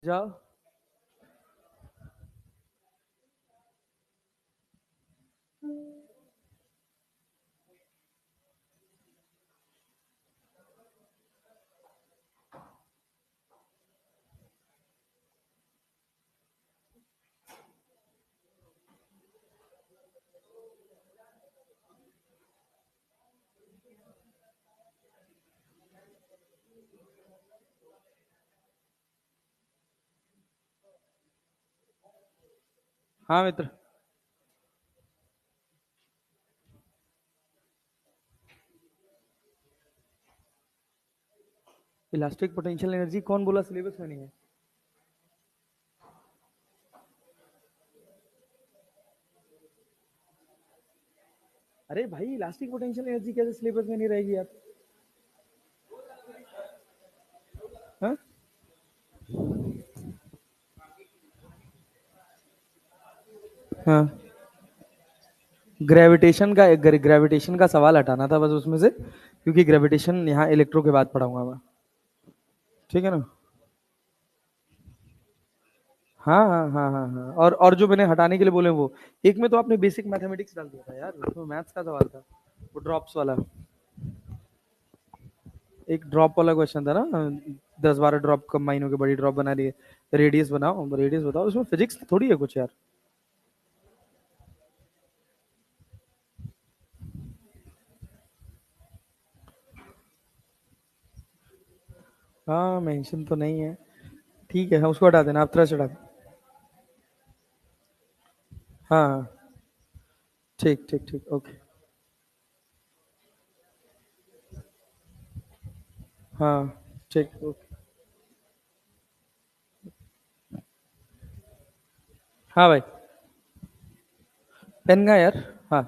जाओ। हाँ मित्र, elastic potential energy कौन बोला सिलेबस में नहीं है? अरे भाई, इलास्टिक पोटेंशियल एनर्जी कैसे सिलेबस में नहीं रहेगी यार? हाँ, हाँ। ग्रेविटेशन का सवाल हटाना था बस उसमें से, क्योंकि ग्रेविटेशन यहाँ इलेक्ट्रो के बाद पढ़ाऊंगा मैं। ठीक है ना? हाँ हाँ हाँ हाँ हाँ। और जो मैंने हटाने के लिए बोले वो, एक में तो आपने बेसिक मैथमेटिक्स डाल दिया था यार, उसमें मैथ्स का सवाल था, वो ड्रॉप्स वाला। एक ड्रॉप वाला क्वेश्चन था ना, 10-12 ड्रॉप कंबाइन होकर बड़ी ड्रॉप बना रही है, रेडियस बनाओ, रेडियस बताओ। उसमें फिजिक्स थोड़ी है कुछ यार। हाँ, मेंशन तो नहीं है। ठीक है, हाँ, उसको हटा देना, आप थ्रस्ट हटा देना। हाँ हाँ, ठीक ठीक ठीक, ओके। हाँ, ठीक, ओके। हाँ भाई, पेन का यार। हाँ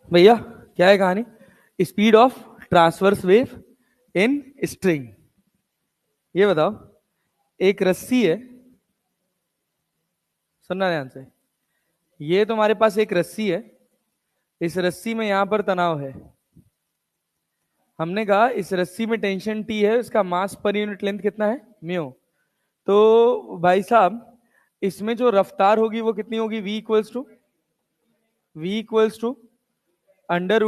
भैया, क्या है कहानी? Speed of transverse wave in string. ये बताओ, एक रस्सी है, सुनना ध्यान से। ये तुम्हारे पास एक रस्सी है, इस रस्सी में यहां पर तनाव है। हमने कहा इस रस्सी में टेंशन टी है, इसका मास पर यूनिट लेंथ कितना है? म्यू। तो भाई साहब, इसमें जो रफ्तार होगी वो कितनी होगी? v equals to under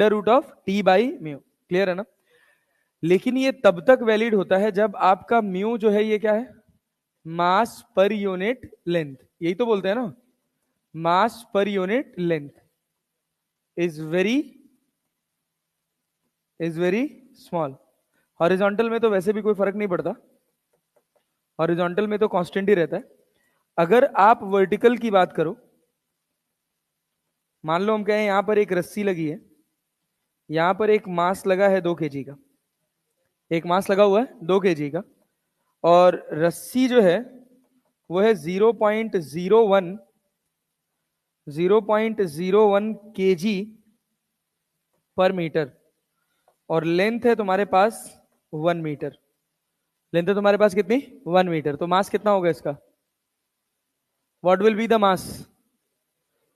root of T by mu. Clear है ना? लेकिन ये तब तक वैलिड होता है जब आपका म्यू जो है ये क्या है? मास पर यूनिट लेंथ। यही तो बोलते हैं ना, mass per unit length is very small. Horizontal में तो वैसे भी कोई फर्क नहीं पड़ता, हॉरिजॉन्टल में तो कांस्टेंट ही रहता है। अगर आप वर्टिकल की बात करो, मान लो हम कहें यहां पर एक रस्सी लगी है, यहां पर एक मास लगा है 2 kg का, एक मास लगा हुआ है 2 kg का, और रस्सी जो है वो है 0.01 kg पर मीटर, और लेंथ है तुम्हारे पास 1 मीटर। लेंथ है तुम्हारे पास कितनी? 1 मीटर। तो मास कितना होगा इसका? What will be the mass?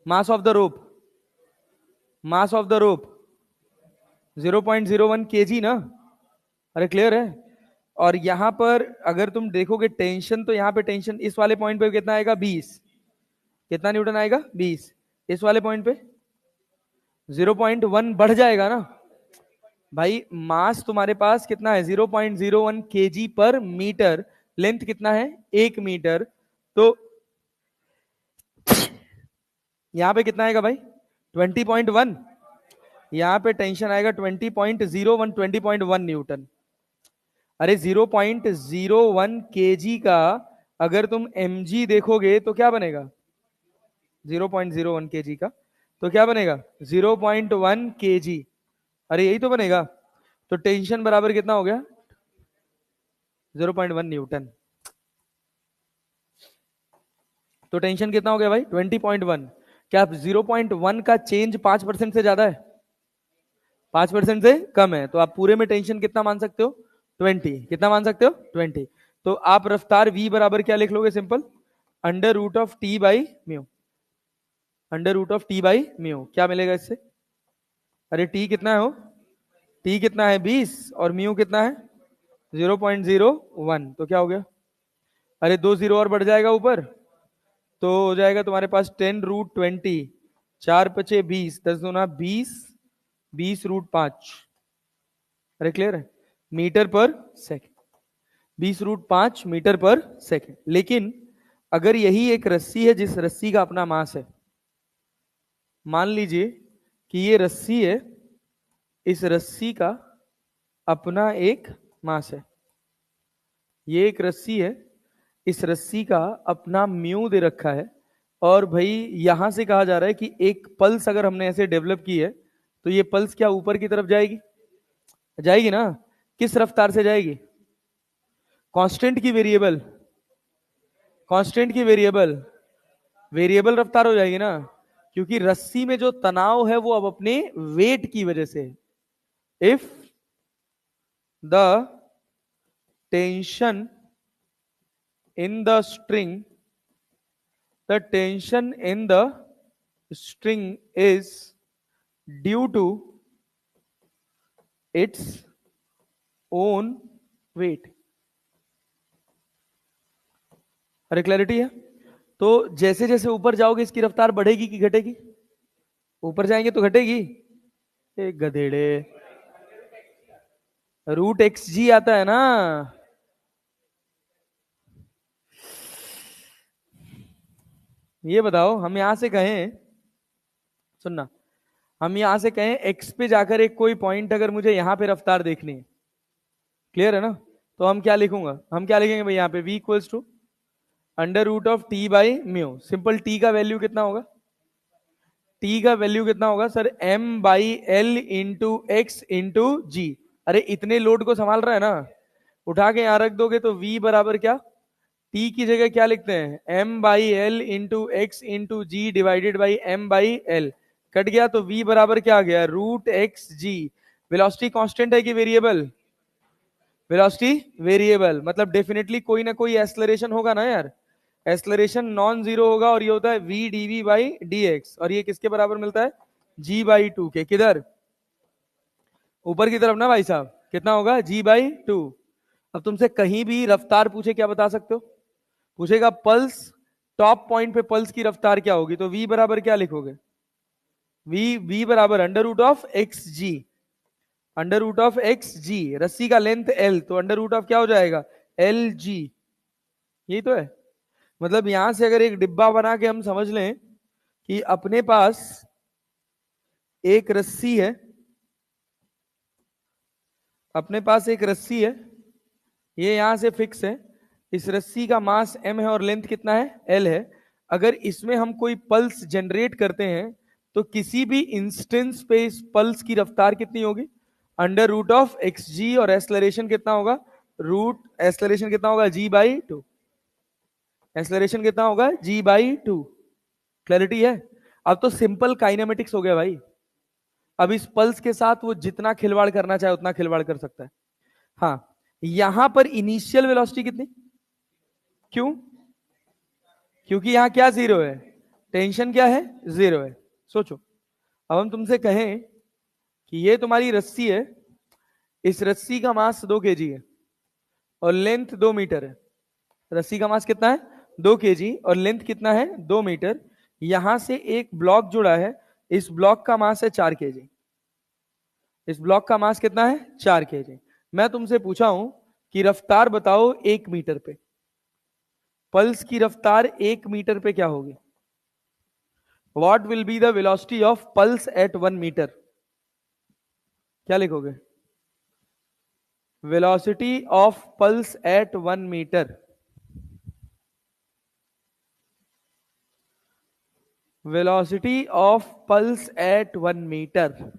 Mass of the rope, mass of the rope 0.01 kg ना। अरे क्लियर है? और यहां पर अगर तुम देखोगे टेंशन, तो यहां पे टेंशन इस वाले पॉइंट पे कितना आएगा? 20। कितना न्यूटन आएगा? 20। इस वाले पॉइंट पे 0.1 बढ़ जाएगा ना भाई। मास तुम्हारे पास कितना है? 0.01 kg पर मीटर। लेंथ कितना है? 1 मीटर। तो यहां पे कितना आएगा भाई? 20.1। यहां पे टेंशन आएगा 20.01, 20.1 न्यूटन। अरे 0.01 kg का अगर तुम mg देखोगे तो क्या बनेगा? 0.01 kg का तो क्या बनेगा? 0.1 kg। अरे यही तो बनेगा। तो टेंशन बराबर कितना हो गया? 0.1 न्यूटन। तो टेंशन कितना हो गया भाई? 20.1। क्या 0.1 का चेंज 5% से ज्यादा है? 5% से कम है। तो आप पूरे में टेंशन कितना मान सकते हो? 20। कितना मान सकते हो? 20। तो आप रफ्तार v बराबर क्या लिख लोगे? Simple, under root of T by mu. Under root of T by mu क्या मिलेगा इससे? अरे टी कितना है? हो टी कितना है? 20, और म्यू कितना है? 0.01, तो क्या हो गया? अरे 2 जीरो और बढ़ जाएगा ऊपर, तो हो जाएगा तुम्हारे पास 10√20, 4×5 = 20, 10×2 = 20, 20√5। अरे क्लियर है? मीटर पर सेकेंड, 20√5 मीटर पर सेकेंड। लेकिन अगर यही एक रस्सी है जिस रस्सी का अपना मास है, मान लीजिए कि ये रस्सी है, इस रस्सी का अपना एक मास है, ये एक रस्सी है, इस रस्सी का अपना म्यू दे रखा है, और भाई यहां से कहा जा रहा है कि एक पल्स अगर हमने ऐसे डेवलप की है तो ये पल्स क्या ऊपर की तरफ जाएगी? जाएगी ना? किस रफ्तार से जाएगी? कांस्टेंट की वेरिएबल? कांस्टेंट की वेरिएबल? वेरिएबल रफ्तार हो जाएगी ना, क्योंकि रस्सी में जो तनाव है वो अब अपने वेट की वजह से। If the tension in the string, the tension in the string is due to its own weight। अरे क्लैरिटी है? तो जैसे जैसे ऊपर जाओगे इसकी रफ्तार बढ़ेगी कि घटेगी? ऊपर जाएंगे तो घटेगी। एक गधेड़े, √xg आता है ना। ये बताओ, हम यहां से कहें, सुनना, हम यहां से कहें x पे जाकर एक कोई पॉइंट अगर मुझे यहां पे रफ्तार देखनी है, क्लियर है ना? तो हम क्या लिखूंगा, हम क्या लिखेंगे भाई यहाँ पे? v equals to √t/μ। Simple, t का वैल्यू कितना होगा? t का वैल्यू कितना होगा sir? m/l into x into g. अरे इतने लोड को संभाल रहा है ना, उठा के यहां रख दोगे तो v बराबर क्या, t की जगह क्या लिखते हैं? m/l into x into G divided by m/l। Cut गया तो v बराबर क्या आ गया? √xg। वेलोसिटी कांस्टेंट है कि वेरिएबल? वेलोसिटी वेरिएबल, मतलब डेफिनेटली कोई ना कोई एक्सलरेशन होगा ना यार। एक्सलरेशन नॉन जीरो होगा, और ये होता है v dv बाई dx, और ये किसके बराबर मिलता है? g/2 के। किधर? ऊपर की तरफ ना भाई साहब। कितना होगा? g/2। अब तुमसे कहीं भी रफ्तार पूछे, क्या बता सकते हो? पूछेगा पल्स, टॉप पॉइंट पे पल्स की रफ्तार क्या होगी, तो v बराबर क्या लिखोगे? v बराबर √x g। √x g, रस्सी का लेंथ l, तो √ क्या हो जाएगा? lg। यही तो है। मतलब यहां से अगर एक डिब्बा बना के हम समझ लें कि अपने पास एक रस्सी है, अपने पास एक रस्सी है, ये यहां से फिक्स है, इस रस्सी का मास m है और लेंथ कितना है? l है। अगर इसमें हम कोई पल्स जनरेट करते हैं तो किसी भी इंस्टेंस पे इस पल्स की रफ्तार कितनी होगी? √xg, और एक्सलरेशन कितना होगा? एक्सलरेशन कितना होगा? g/2। एक्सलरेशन कितना होगा? g/2। क्लैरिटी है? अब तो सिंपल काइनेमेटिक्स हो गया भाई। अब इस पल्स के साथ वो जितना खिलवाड़ करना चाहे उतना खिलवाड़ कर सकता है। हाँ, यहां पर इनिशियल वेलोसिटी कितनी? क्यों? क्योंकि यहां क्या जीरो है? टेंशन क्या है? जीरो है। सोचो, अब हम तुमसे कहें कि ये तुम्हारी रस्सी है, इस रस्सी का मास 2 kg है और लेंथ 2 मीटर है। रस्सी का मास कितना है? 2 kg, और लेंथ कितना है? 2 मीटर। यहां से एक ब्लॉक जुड़ा है, इस ब्लॉक का मास है 4 kg। इस ब्लॉक का मास कितना है? 4 kg। मैं तुमसे पूछा हूं कि रफ्तार बताओ 1 मीटर पे, पल्स की रफ्तार 1 मीटर पे क्या होगी? What will be the velocity of pulse at 1 metre? क्या लिखोगे? Velocity of pulse at 1 metre. Velocity of pulse at 1 metre.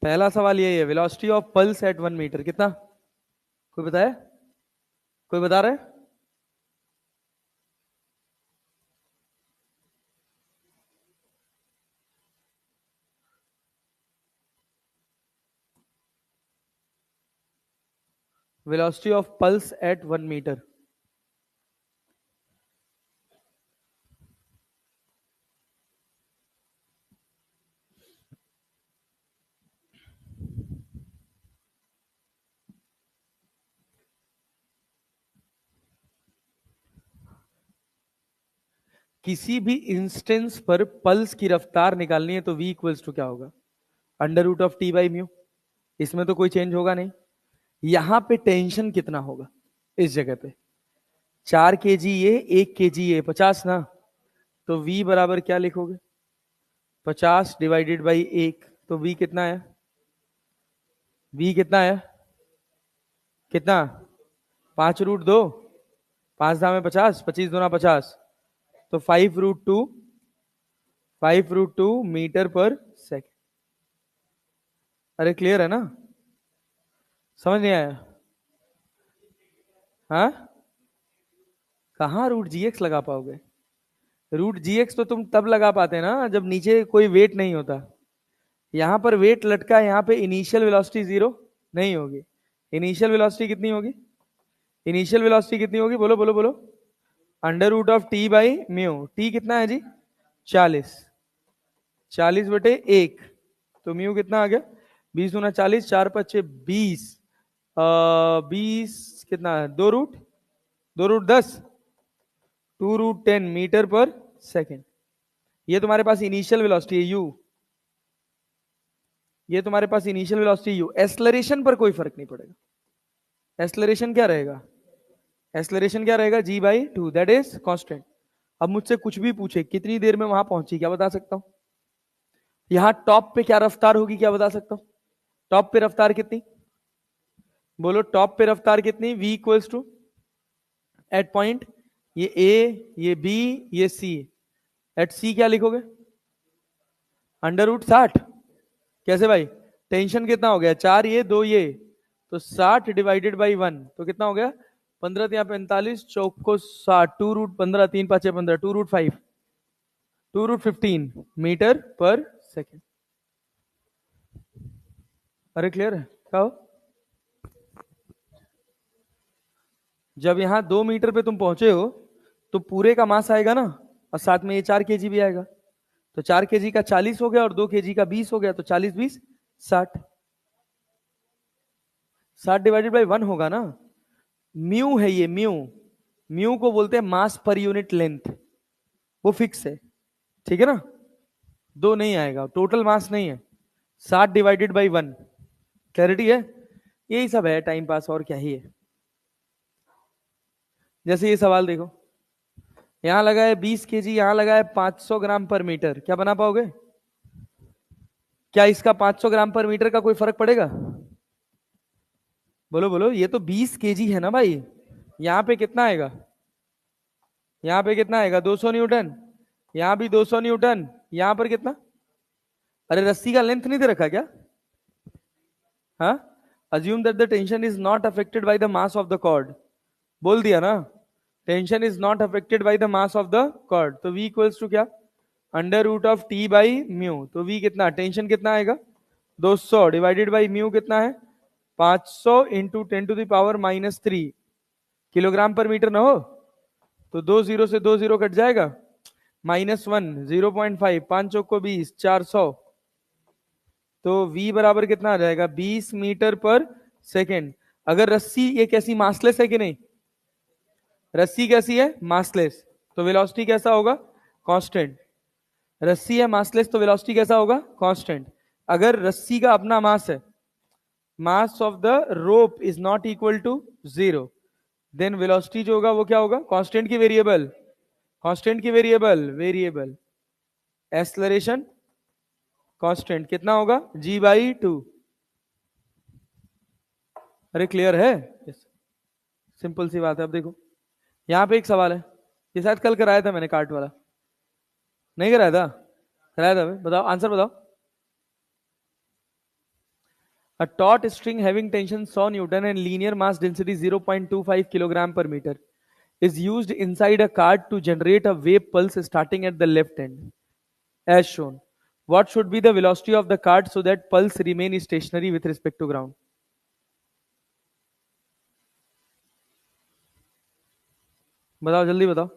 पहला सवाल यही है, velocity of pulse at 1 metre कितना? कोई बताया? कोई बता रहा है? Velocity of pulse at 1 metre. किसी भी इंस्टेंस पर पल्स की रफ्तार निकालनी है तो v इक्वल्स टू क्या होगा? Under root of T by mu. इसमें तो कोई चेंज होगा नहीं। यहां पे टेंशन कितना होगा इस जगह पे? 4 kg ये, 1 kg ये, 50 ना। तो v बराबर क्या लिखोगे? 50 डिवाइडेड बाई 1। तो v कितना है? v कितना है? कितना? 5√2। 5 में 50, 25×2 = 50। तो 5√2, 5√2 मीटर पर सेकेंड। अरे क्लियर है ना? समझ नहीं आया? हाँ, कहाँ रूट जी एक्स लगा पाओगे? रूट जी एक्स तो तुम तब लगा पाते ना जब नीचे कोई वेट नहीं होता। यहां पर वेट लटका है, यहां पे इनिशियल वेलोसिटी 0 नहीं होगी। इनिशियल वेलोसिटी कितनी होगी? इनिशियल वेलोसिटी कितनी होगी? बोलो बोलो बोलो। Under root of T by mu. T कितना है जी? 40। 40/1। तो म्यू कितना आ गया? 20×40, 4×5 = 20। 20 कितना है? 2√, 2√10, 2√10 मीटर पर सेकेंड। ये तुम्हारे पास इनिशियल वेलोसिटी है यू। ये तुम्हारे पास इनिशियल वेलोसिटी यू। एक्सलरेशन पर कोई फर्क नहीं पड़ेगा। एक्सलरेशन क्या रहेगा? एक्सलरेशन क्या रहेगा? g/2, that is constant. अब मुझसे कुछ भी पूछे कितनी देर में वहां पहुंची, क्या बता सकता हूं? यहां टॉप पे क्या रफ्तार होगी, क्या बता सकता हूं? टॉप पे रफ्तार कितनी? बोलो, टॉप पे रफ्तार कितनी? v equals to at point, ये a, ये b, ये c। एट c क्या लिखोगे? Under root 60। कैसे भाई? टेंशन कितना हो गया? 4 ये 2 ये, तो 60 डिवाइडेड बाई 1 तो कितना हो गया? 15 या 45, चौको 60, 2√15, 3×5 = 15, 2√5, 2√15 मीटर पर सेकेंड। अरे क्लियर है? क्या हो? जब यहां 2 मीटर पे तुम पहुंचे हो तो पूरे का मास आएगा ना, और साथ में ये 4 kg भी आएगा। तो 4 kg का 40 हो गया और 2 kg का 20 हो गया, तो 40 20 60। 60 डिवाइडेड बाई 1 होगा ना। म्यू है ये, म्यू। म्यू को बोलते हैं मास पर यूनिट लेंथ। वो फिक्स है, ठीक है ना? 2 नहीं आएगा, टोटल मास नहीं है। 60 डिवाइडेड बाई 1। क्लैरिटी है? यही सब है टाइम पास, और क्या ही है। जैसे ये सवाल देखो, यहां लगा है 20 kg, यहां लगा है 500 ग्राम पर मीटर। क्या बना पाओगे? क्या इसका 500 ग्राम पर मीटर का कोई फर्क पड़ेगा? बोलो बोलो। ये तो 20 kg है ना भाई। यहां पे कितना आएगा? यहां पे कितना आएगा? 200 न्यूटन। यहां भी 200 न्यूटन। यहां पर कितना? अरे रस्सी का लेंथ नहीं दे रखा क्या? हाँ, assume that the tension is not affected by the mass of the cord. बोल दिया ना, tension is not affected by the mass of the cord. तो v इक्वल्स टू क्या? Under root of T by mu. तो v कितना? Tension कितना आएगा? 200 divided by mu कितना है? 500 इंटू 10⁻³ किलोग्राम पर मीटर ना हो। तो 2 0 से 2 0 कट जाएगा, -1, 0.5, 5 चौक को 20, 400। तो v बराबर कितना आ जाएगा? 20 मीटर पर सेकेंड। अगर रस्सी ये कैसी मासलेस है कि नहीं? रस्सी कैसी है? मासलेस। तो वेलोसिटी कैसा होगा? कांस्टेंट। रस्सी है मासलेस, तो वेलोसिटी कैसा होगा? कांस्टेंट। अगर रस्सी का अपना मास है, mass of the rope is not equal to 0, then velocity जो होगा वो क्या होगा? कांस्टेंट की वेरिएबल? कांस्टेंट की वेरिएबल, वेरिएबल। एक्सलरेशन कांस्टेंट कितना होगा? g/2। अरे क्लियर है? सिंपल सी बात है। अब देखो, यहां पे एक सवाल है, ये शायद कल कराया था मैंने, कार्ट वाला। नहीं कराया था? कराया था भाई। बताओ आंसर बताओ। A taut string having tension 100 Newton and linear mass density 0.25 kilogram per meter is used inside a card to generate a wave pulse starting at the left end, as shown. What should be the velocity of the card so that pulse remain stationary with respect to ground? बताओ जल्दी बताओ।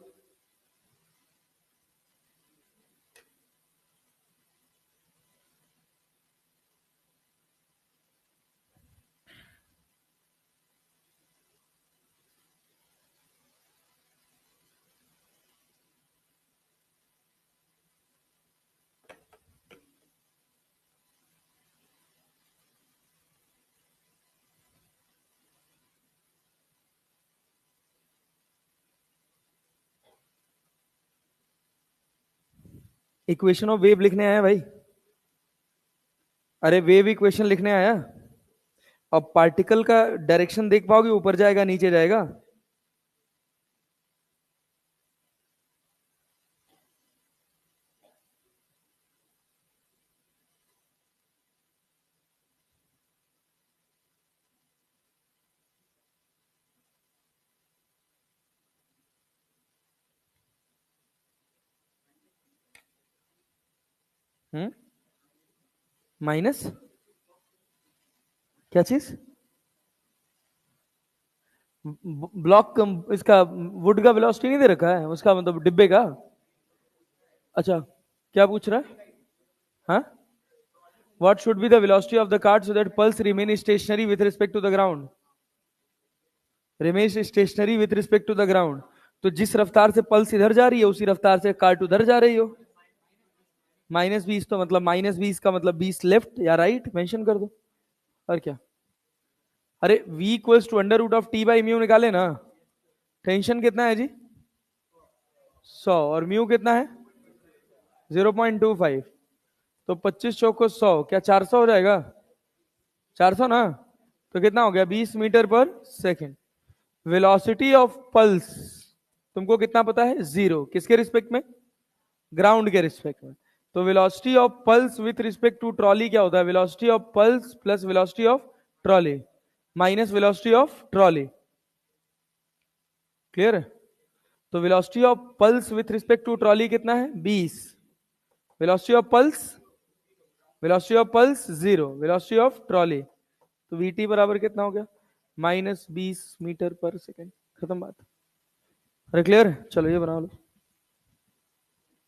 Equation of wave लिखने आया भाई। अरे wave equation लिखने आया। अब पार्टिकल का डायरेक्शन देख पाओगे, ऊपर जाएगा नीचे जाएगा? हम्म। माइनस क्या चीज? ब्लॉक इसका वुड का वेलोसिटी नहीं दे रखा है उसका, मतलब डिब्बे का? अच्छा, क्या पूछ रहा है? हाँ, what should be the velocity of the cart so that pulse remain stationary with respect to the ground? Remain stationary with respect to the ground. तो जिस रफ्तार से पल्स इधर जा रही है उसी रफ्तार से कार्ड उधर जा रही हो। -20, तो मतलब -20 का मतलब 20 लेफ्ट या राइट मेंशन कर दो। और क्या? अरे v equals to under root of T by mu निकाले ना। टेंशन कितना है जी? 100। और म्यू कितना है? 0.25। तो 25 चौक को 100, क्या 400 हो जाएगा? 400 ना। तो कितना हो गया? 20 मीटर पर सेकेंड। वेलोसिटी ऑफ पल्स तुमको कितना पता है? 0। किसके रिस्पेक्ट में? ग्राउंड के रिस्पेक्ट में। तो velocity of pulse with respect to trolley क्या होता है? Velocity of pulse plus velocity of trolley minus velocity of trolley. Clear है? तो velocity of pulse with respect to trolley कितना है? 20। Velocity of pulse, velocity of pulse 0, velocity of trolley. तो VT बराबर कितना हो गया? -20 मीटर पर सेकेंड। खत्म बात। अरे क्लियर है? चलो ये बना लो।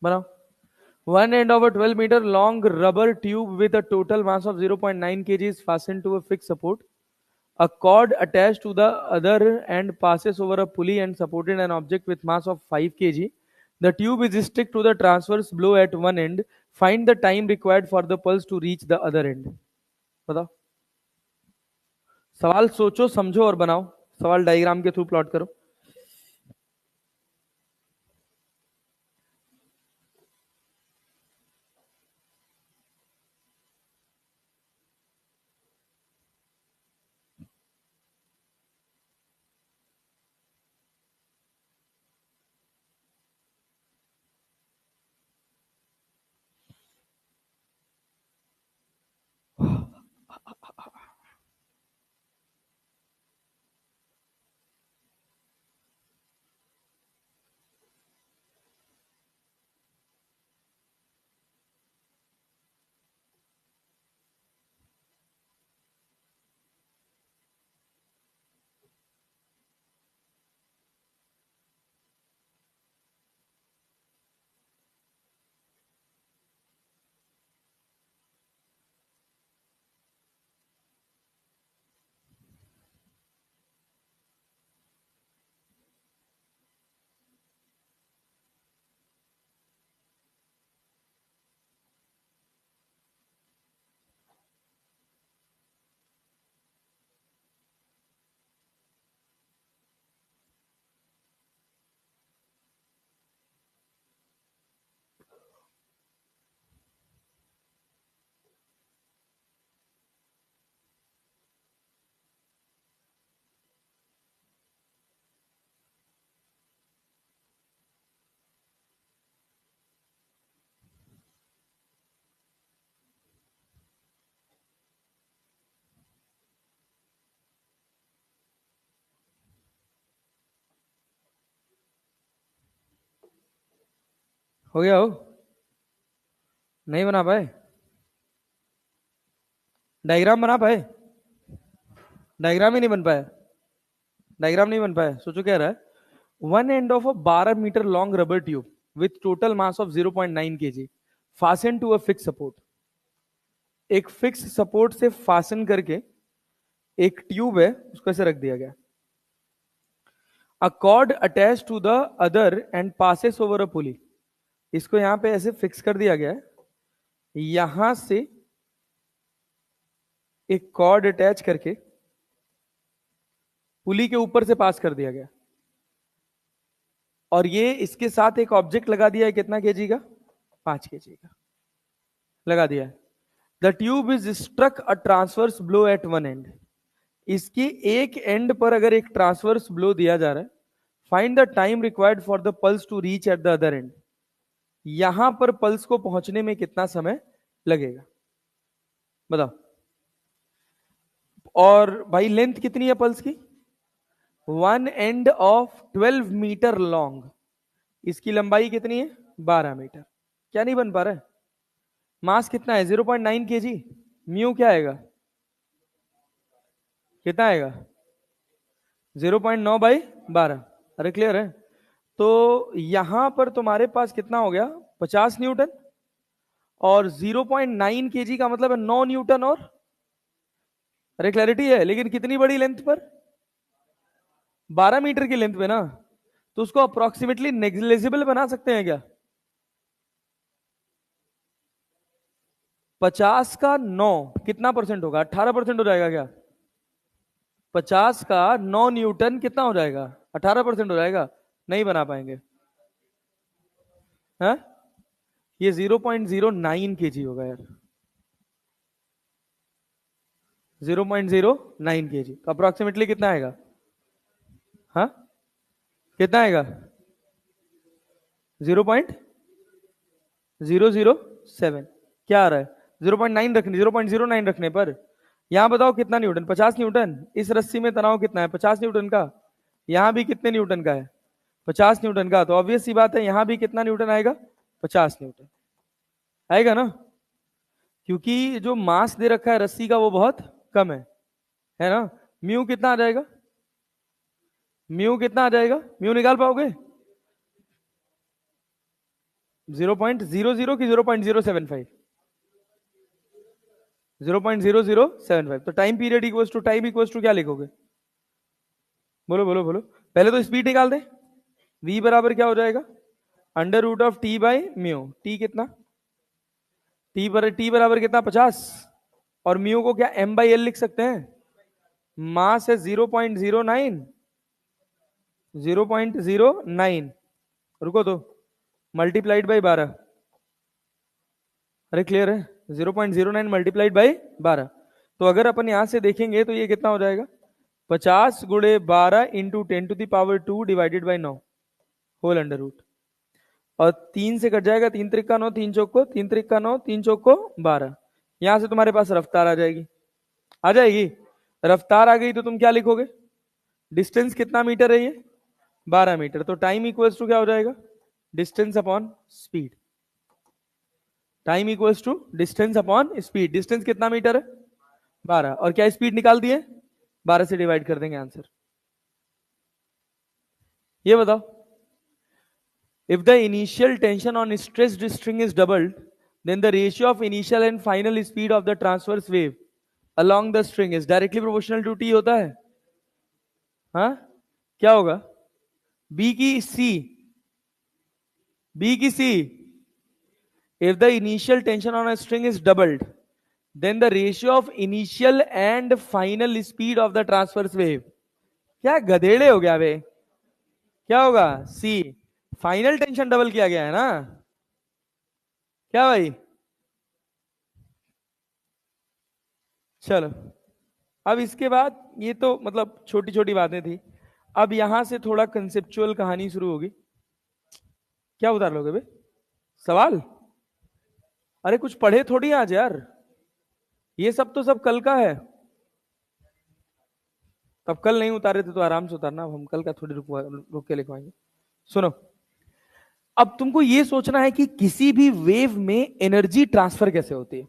बनाओ। One end of a 12 meter long rubber tube with a total mass of 0.9 kg is fastened to a fixed support. A cord attached to the other end passes over a pulley and supported an object with mass of 5 kg. The tube is stuck to the transverse blow at one end. Find the time required for the pulse to reach the other end. बताओ। सवाल सोचो समझो और बनाओ। सवाल diagram के through plot करो। हो गया हो? नहीं बना पाए? डायग्राम बना पाए? डायग्राम ही नहीं बन पाया। डायग्राम नहीं बन पाया। सोचो क्या रहा है। One end of a 12 metre long rubber tube with total mass of 0.9 kg fasten to a fix support. एक फिक्स सपोर्ट से फास्टन करके एक ट्यूब है, उसको ऐसे रख दिया गया। A cord attach to the other end passes over a pulley. इसको यहां पे ऐसे फिक्स कर दिया गया है, यहां से एक कॉर्ड अटैच करके पुली के ऊपर से पास कर दिया गया, और ये इसके साथ एक ऑब्जेक्ट लगा दिया है, कितना केजी का? 5 केजी का लगा दिया है। The tube is struck a transverse blow at one end. इसकी एक एंड पर अगर एक ट्रांसवर्स ब्लो दिया जा रहा है, find the time required for the pulse to reach at the other end. यहां पर पल्स को पहुंचने में कितना समय लगेगा, बताओ। और भाई लेंथ कितनी है पल्स की? One end of 12 metre long. इसकी लंबाई कितनी है? 12 मीटर। क्या नहीं बन पा रहा है? मास कितना है? 0.9 kg। म्यू क्या आएगा? कितना आएगा? 0.9 बाई 12। अरे क्लियर है? तो यहां पर तुम्हारे पास कितना हो गया? 50 न्यूटन। और 0.9 kg का मतलब है 9 न्यूटन। और अरे क्लैरिटी है, लेकिन कितनी बड़ी लेंथ पर? 12 मीटर की लेंथ पे ना, तो उसको अप्रोक्सीमेटली नेग्लिजिबल बना सकते हैं क्या? 50 का 9 कितना परसेंट होगा? 18% हो जाएगा क्या? 50 का 9 न्यूटन कितना हो जाएगा? 18% हो जाएगा। नहीं बना पाएंगे। है? ये 0.09 kg होगा यार। 0.09 kg तो अप्रोक्सीमेटली कितना आएगा? हाँ, कितना आएगा? 0.007। क्या आ रहा है? 0.9 रखने, 0.09 रखने पर यहां बताओ कितना न्यूटन? 50 न्यूटन। इस रस्सी में तनाव कितना है? 50 न्यूटन का। यहां भी कितने न्यूटन का है? 50 न्यूटन का। तो ऑब्वियस सी बात है, यहां भी कितना न्यूटन आएगा? 50 न्यूटन आएगा ना, क्योंकि जो मास दे रखा है रस्सी का वो बहुत कम है ना। म्यू कितना आ जाएगा? म्यू कितना आ जाएगा? म्यू निकाल पाओगे? 0.00 की 0.075? 0.0075। तो time period equals to time equals to क्या लिखोगे? बोलो बोलो बोलो। पहले तो स्पीड निकाल दे। v बराबर क्या हो जाएगा? Under root of T by mu. T कितना? टी बराबर कितना? 50। और म्यू को क्या m बाई एल लिख सकते हैं? मास है 0.09। 0.09 रुको तो, मल्टीप्लाइड बाई 12। अरे क्लियर है? 0.09 मल्टीप्लाइड बाई 12। तो अगर अपन यहां से देखेंगे तो ये कितना हो जाएगा? 50 गुणे 12 into 10⁻², divided by 9 whole under root. और 3 से कट जाएगा, 3 त्रिक का 9, 3 चौक को, 3 त्रिक का 9, 3 चौक को 12। यहां से तुम्हारे पास रफ्तार आ जाएगी। आ जाएगी? रफ्तार आ गई तो तुम क्या लिखोगे? डिस्टेंस कितना मीटर है ये? 12 मीटर। तो टाइम इक्वल्स टू क्या हो जाएगा? Distance upon speed. Time equals to distance upon speed. Distance कितना मीटर है? 12। और क्या स्पीड निकाल दी है? 12 से डिवाइड कर देंगे, आंसर। ये बताओ, if the initial tension on stressed string is doubled, then the ratio of initial and final speed of the transverse wave along the string is directly proportional to t होता है। हाँ, क्या होगा? b की c, b की c। if the initial tension on a string is doubled, then the ratio of initial and final speed of the transverse wave, क्या गधेड़े हो गया बे? क्या होगा? c। फाइनल टेंशन डबल किया गया है ना, क्या भाई? चलो, अब इसके बाद ये तो मतलब छोटी छोटी बातें थी। अब यहां से थोड़ा कंसेप्चुअल कहानी शुरू होगी। क्या उतार लोगे बे? सवाल? अरे कुछ पढ़े थोड़ी आज यार, ये सब तो सब कल का है। तब कल नहीं उतारे थे तो आराम से उतारना, हम कल का थोड़ी रुक के लिखवाएंगे। सुनो, अब तुमको ये सोचना है कि किसी भी वेव में एनर्जी ट्रांसफर कैसे होती है।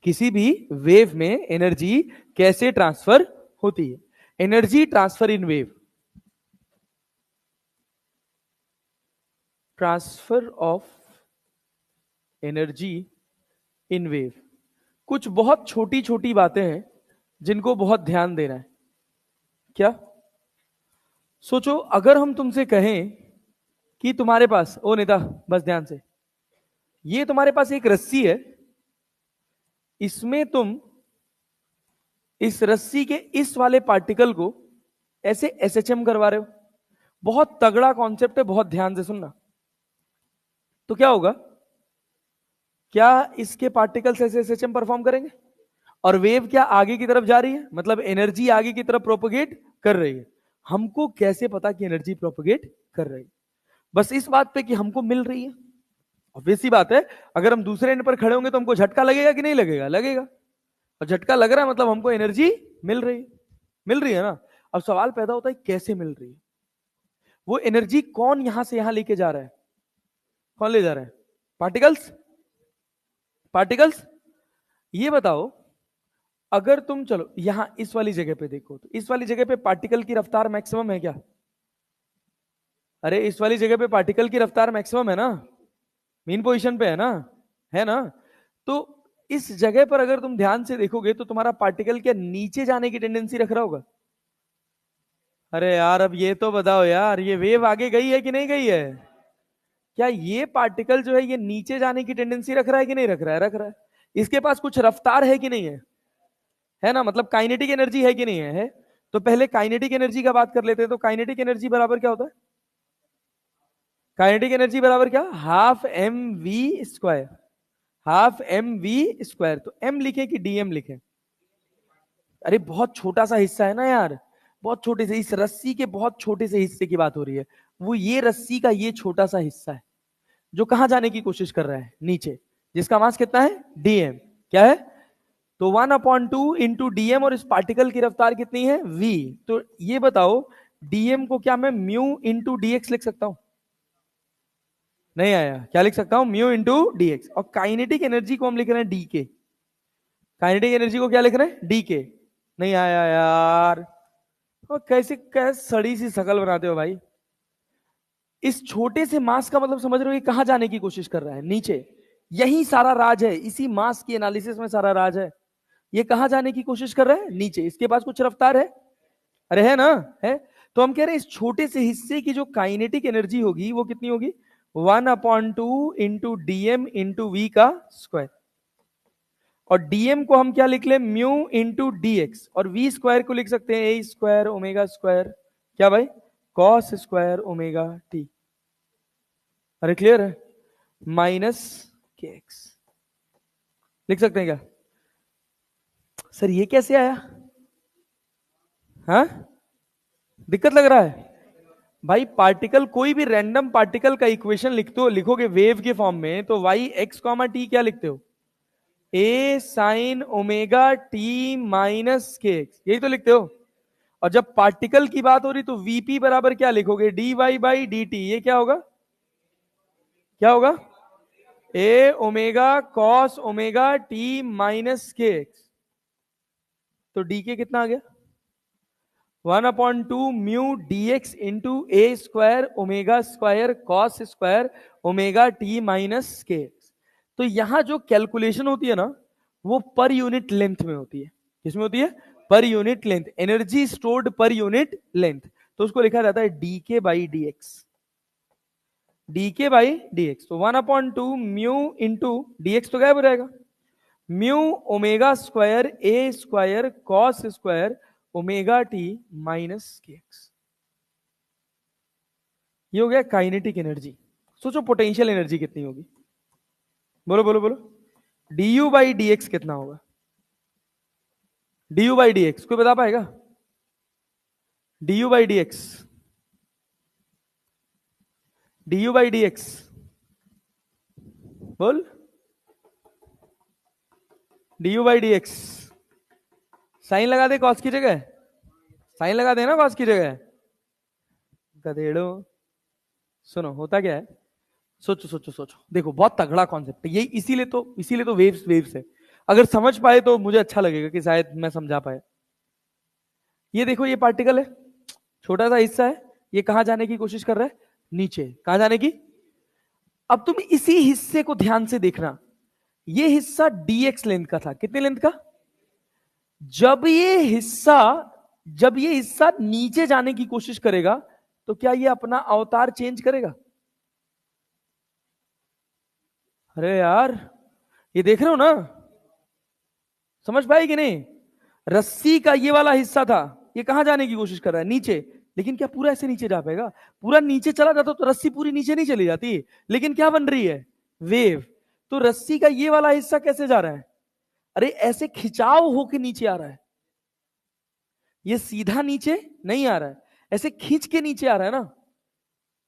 किसी भी वेव में एनर्जी कैसे ट्रांसफर होती है? Energy transfer in wave. Transfer of energy in wave. कुछ बहुत छोटी छोटी बातें हैं जिनको बहुत ध्यान देना है। क्या सोचो, अगर हम तुमसे कहें कि तुम्हारे पास, ओ नेता बस ध्यान से, ये तुम्हारे पास एक रस्सी है, इसमें तुम इस रस्सी के इस वाले पार्टिकल को ऐसे एसएचएम करवा रहे हो। बहुत तगड़ा कॉन्सेप्ट है, बहुत ध्यान से सुनना। तो क्या होगा, क्या इसके पार्टिकल्स ऐसे एसएचएम परफॉर्म करेंगे? और वेव क्या आगे की तरफ जा रही है, मतलब एनर्जी आगे की तरफ प्रोपोगेट कर रही है। हमको कैसे पता कि एनर्जी प्रोपोगेट कर रही है? बस इस बात पे कि हमको मिल रही है। ऑब्वियस सी बात है, अगर हम दूसरे एंड पर खड़े होंगे तो हमको झटका लगेगा कि नहीं लगेगा? लगेगा। और झटका लग रहा है मतलब हमको एनर्जी मिल रही है। मिल रही है ना। अब सवाल पैदा होता है कैसे मिल रही है? वो एनर्जी कौन यहां से यहां लेके जा रहा है? कौन ले जा रहा है? पार्टिकल्स। पार्टिकल्स। ये बताओ, अगर तुम चलो यहां इस वाली जगह पे देखो, तो इस वाली जगह पे पार्टिकल की रफ्तार मैक्सिमम है क्या? अरे इस वाली जगह पे पार्टिकल की रफ्तार मैक्सिमम है ना, मेन पोजीशन पे है ना, है ना। तो इस जगह पर अगर तुम ध्यान से देखोगे तो तुम्हारा पार्टिकल क्या नीचे जाने की टेंडेंसी रख रहा होगा? अरे यार अब ये तो बताओ यार, ये वेव आगे गई है कि नहीं गई है? क्या ये पार्टिकल जो है ये नीचे जाने की टेंडेंसी रख रहा है कि नहीं रख रहा है? रख रहा है। इसके पास कुछ रफ्तार है कि नहीं है? है ना, मतलब काइनेटिक एनर्जी है कि नहीं है? तो पहले काइनेटिक एनर्जी का बात कर लेते हैं। तो काइनेटिक एनर्जी बराबर क्या होता है? काइनेटिक एनर्जी बराबर क्या? Half M V square. Half M V square. तो एम लिखे कि डीएम लिखे? अरे बहुत छोटा सा हिस्सा है ना यार, बहुत छोटे से, इस रस्सी के बहुत छोटे से हिस्से की बात हो रही है। वो ये रस्सी का ये छोटा सा हिस्सा है जो कहां जाने की कोशिश कर रहा है? नीचे। जिसका मास कितना है? डीएम। क्या है? तो 1/2 इंटू डीएम, और इस पार्टिकल की रफ्तार कितनी है? वी। तो ये बताओ, डीएम को क्या मैं म्यू इंटू डीएक्स लिख सकता हूं? नहीं आया? क्या लिख सकता हूं? Mu into dx. और काइनेटिक एनर्जी को हम लिख रहे हैं डी के। काइनेटिक एनर्जी को क्या लिख रहे हैं? डी के। नहीं आया यार। और कैसे कैसे सड़ी सी शकल बनाते हो भाई। इस छोटे से मास का मतलब समझ रहे हो, ये कहां जाने की कोशिश कर रहा है? नीचे। यही सारा राज है, इसी मास की एनालिसिस में सारा राज है। ये कहां जाने की कोशिश कर रहा है? नीचे। इसके पास कुछ रफ्तार है? अरे है ना, है। तो हम कह रहे हैं इस छोटे से हिस्से की जो काइनेटिक एनर्जी होगी वो कितनी होगी? 1/2 इंटू डीएम इंटू वी का स्क्वायर। और डीएम को हम क्या लिख ले? Mu into dx. और वी स्क्वायर को लिख सकते हैं ए स्क्वायर ओमेगा स्क्वायर। क्या भाई? Cos square omega T. अरे क्लियर है? माइनस के एक्स लिख सकते हैं क्या? सर ये कैसे आया? हाँ, दिक्कत लग रहा है भाई। पार्टिकल, कोई भी रैंडम पार्टिकल का इक्वेशन लिखते हो, लिखोगे वेव के फॉर्म में, तो वाई एक्स कॉमा टी क्या लिखते हो? ए साइन ओमेगा टी माइनस के एक्स, यही तो लिखते हो। और जब पार्टिकल की बात हो रही तो वीपी बराबर क्या लिखोगे? D y by d t. ये क्या होगा? क्या होगा? A omega cos omega T minus के एक्स। तो डी के कितना आ गया? 1/2 mu d x into a square omega square cos square omega T minus के एक्स। तो यहां जो कैलकुलेशन होती है ना, वो पर यूनिट लेंथ में होती है। किसमें होती है? पर यूनिट लेंथ। एनर्जी स्टोर्ड पर यूनिट लेंथ। तो उसको लिखा जाता है डी के बाई डी एक्स। डी के बाई डी एक्स। तो 1/2 म्यू इंटू डी एक्स तो गायब हो जाएगा। म्यू ओमेगा स्क्वायर ए square cos square omega T minus के एक्स। ये हो गया काइनेटिक एनर्जी। सोचो पोटेंशियल एनर्जी कितनी होगी? बोलो बोलो बोलो। D u by D x कितना होगा? D u by D x कोई बता पाएगा? D u by D x, d u by D x बोल। D u by D x. Sine लगा दे कॉस की जगह। साइन लगा देना कॉस की जगह। गधेड़ो। सुनो होता क्या है, सोचो सोचो सोचो। देखो बहुत तगड़ा कॉन्सेप्ट है ये, इसीलिए तो वेव्स वेव्स है। अगर समझ पाए तो मुझे अच्छा लगेगा कि शायद मैं समझा पाए। ये देखो, ये पार्टिकल है, छोटा सा हिस्सा है। ये कहां जाने की कोशिश कर रहा है? नीचे। कहां जाने की? अब तुम इसी हिस्से को ध्यान से देखना, ये हिस्सा dx लेंथ का था, कितने लेंथ का? जब ये हिस्सा नीचे जाने की कोशिश करेगा तो क्या ये अपना अवतार चेंज करेगा? अरे यार, ये देख रहे हो ना, समझ पाए कि नहीं? रस्सी का ये वाला हिस्सा था, ये कहां जाने की कोशिश कर रहा है? नीचे। लेकिन क्या पूरा ऐसे नीचे जा पाएगा? पूरा नीचे चला जाता तो रस्सी पूरी नीचे नहीं चली जाती। लेकिन क्या बन रही है? वेव। तो रस्सी का ये वाला हिस्सा कैसे जा रहा है? अरे ऐसे खिंचाव होके नीचे आ रहा है, ये सीधा नीचे नहीं आ रहा है, ऐसे खींच के नीचे आ रहा है ना,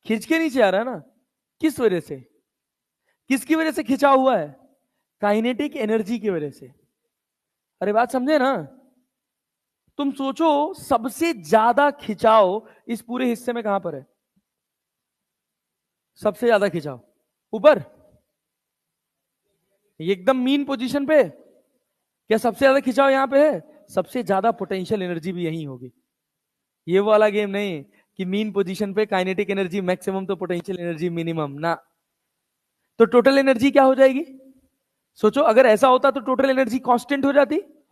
खींच के नीचे आ रहा है ना। किस वजह से? किसकी वजह से खिंचाव हुआ है? काइनेटिक एनर्जी की वजह से। अरे बात समझे ना? तुम सोचो, सबसे ज्यादा खिंचाव इस पूरे हिस्से में कहां पर है? सबसे ज्यादा खिंचाव ऊपर, एकदम मीन पोजीशन पे। क्या सबसे ज्यादा खिंचाव यहां पे है? सबसे ज्यादा पोटेंशियल एनर्जी भी यहीं होगी। ये वाला गेम नहीं कि मीन पोजीशन पे काइनेटिक एनर्जी मैक्सिमम तो पोटेंशियल एनर्जी मिनिमम ना। तो टोटल एनर्जी क्या हो जाएगी? सोचो, अगर ऐसा होता तो टोटल एनर्जी कांस्टेंट हो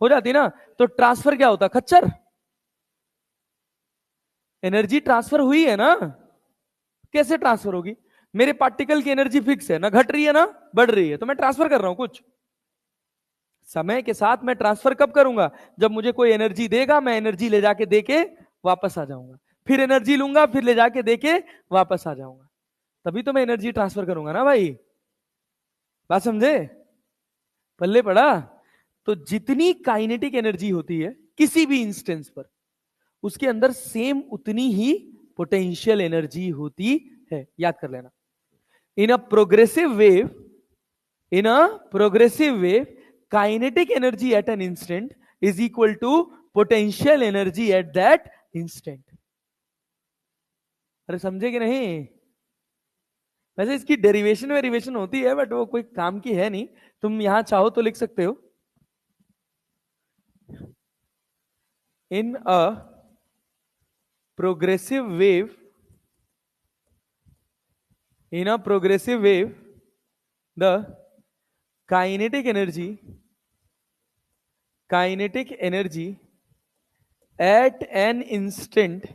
जाती ना, तो ट्रांसफर क्या होता? खच्चर। एनर्जी ट्रांसफर हुई है ना? कैसे ट्रांसफर होगी? मेरे पार्टिकल की एनर्जी फिक्स है ना, घट रही है ना बढ़ रही है, तो मैं ट्रांसफर कर रहा हूं कुछ। समय के साथ मैं ट्रांसफर कब करूंगा? जब मुझे कोई एनर्जी देगा, मैं एनर्जी ले जाके देके वापस आ जाऊंगा, फिर एनर्जी लूंगा, फिर ले जाके देके वापस आ जाऊंगा, तभी तो मैं एनर्जी ट्रांसफर करूंगा ना भाई। बात समझे? पल्ले पड़ा? तो जितनी काइनेटिक एनर्जी होती है किसी भी इंस्टेंस पर, उसके अंदर सेम उतनी ही पोटेंशियल एनर्जी होती है, याद कर लेना। In a progressive wave, kinetic energy at an instant is equal to potential energy at that instant. अरे समझे कि नहीं? वैसे इसकी डेरिवेशन वेरिएशन होती है, बट वो कोई काम की है नहीं, तुम यहां चाहो तो लिख सकते हो। In a progressive wave, the kinetic energy at an instant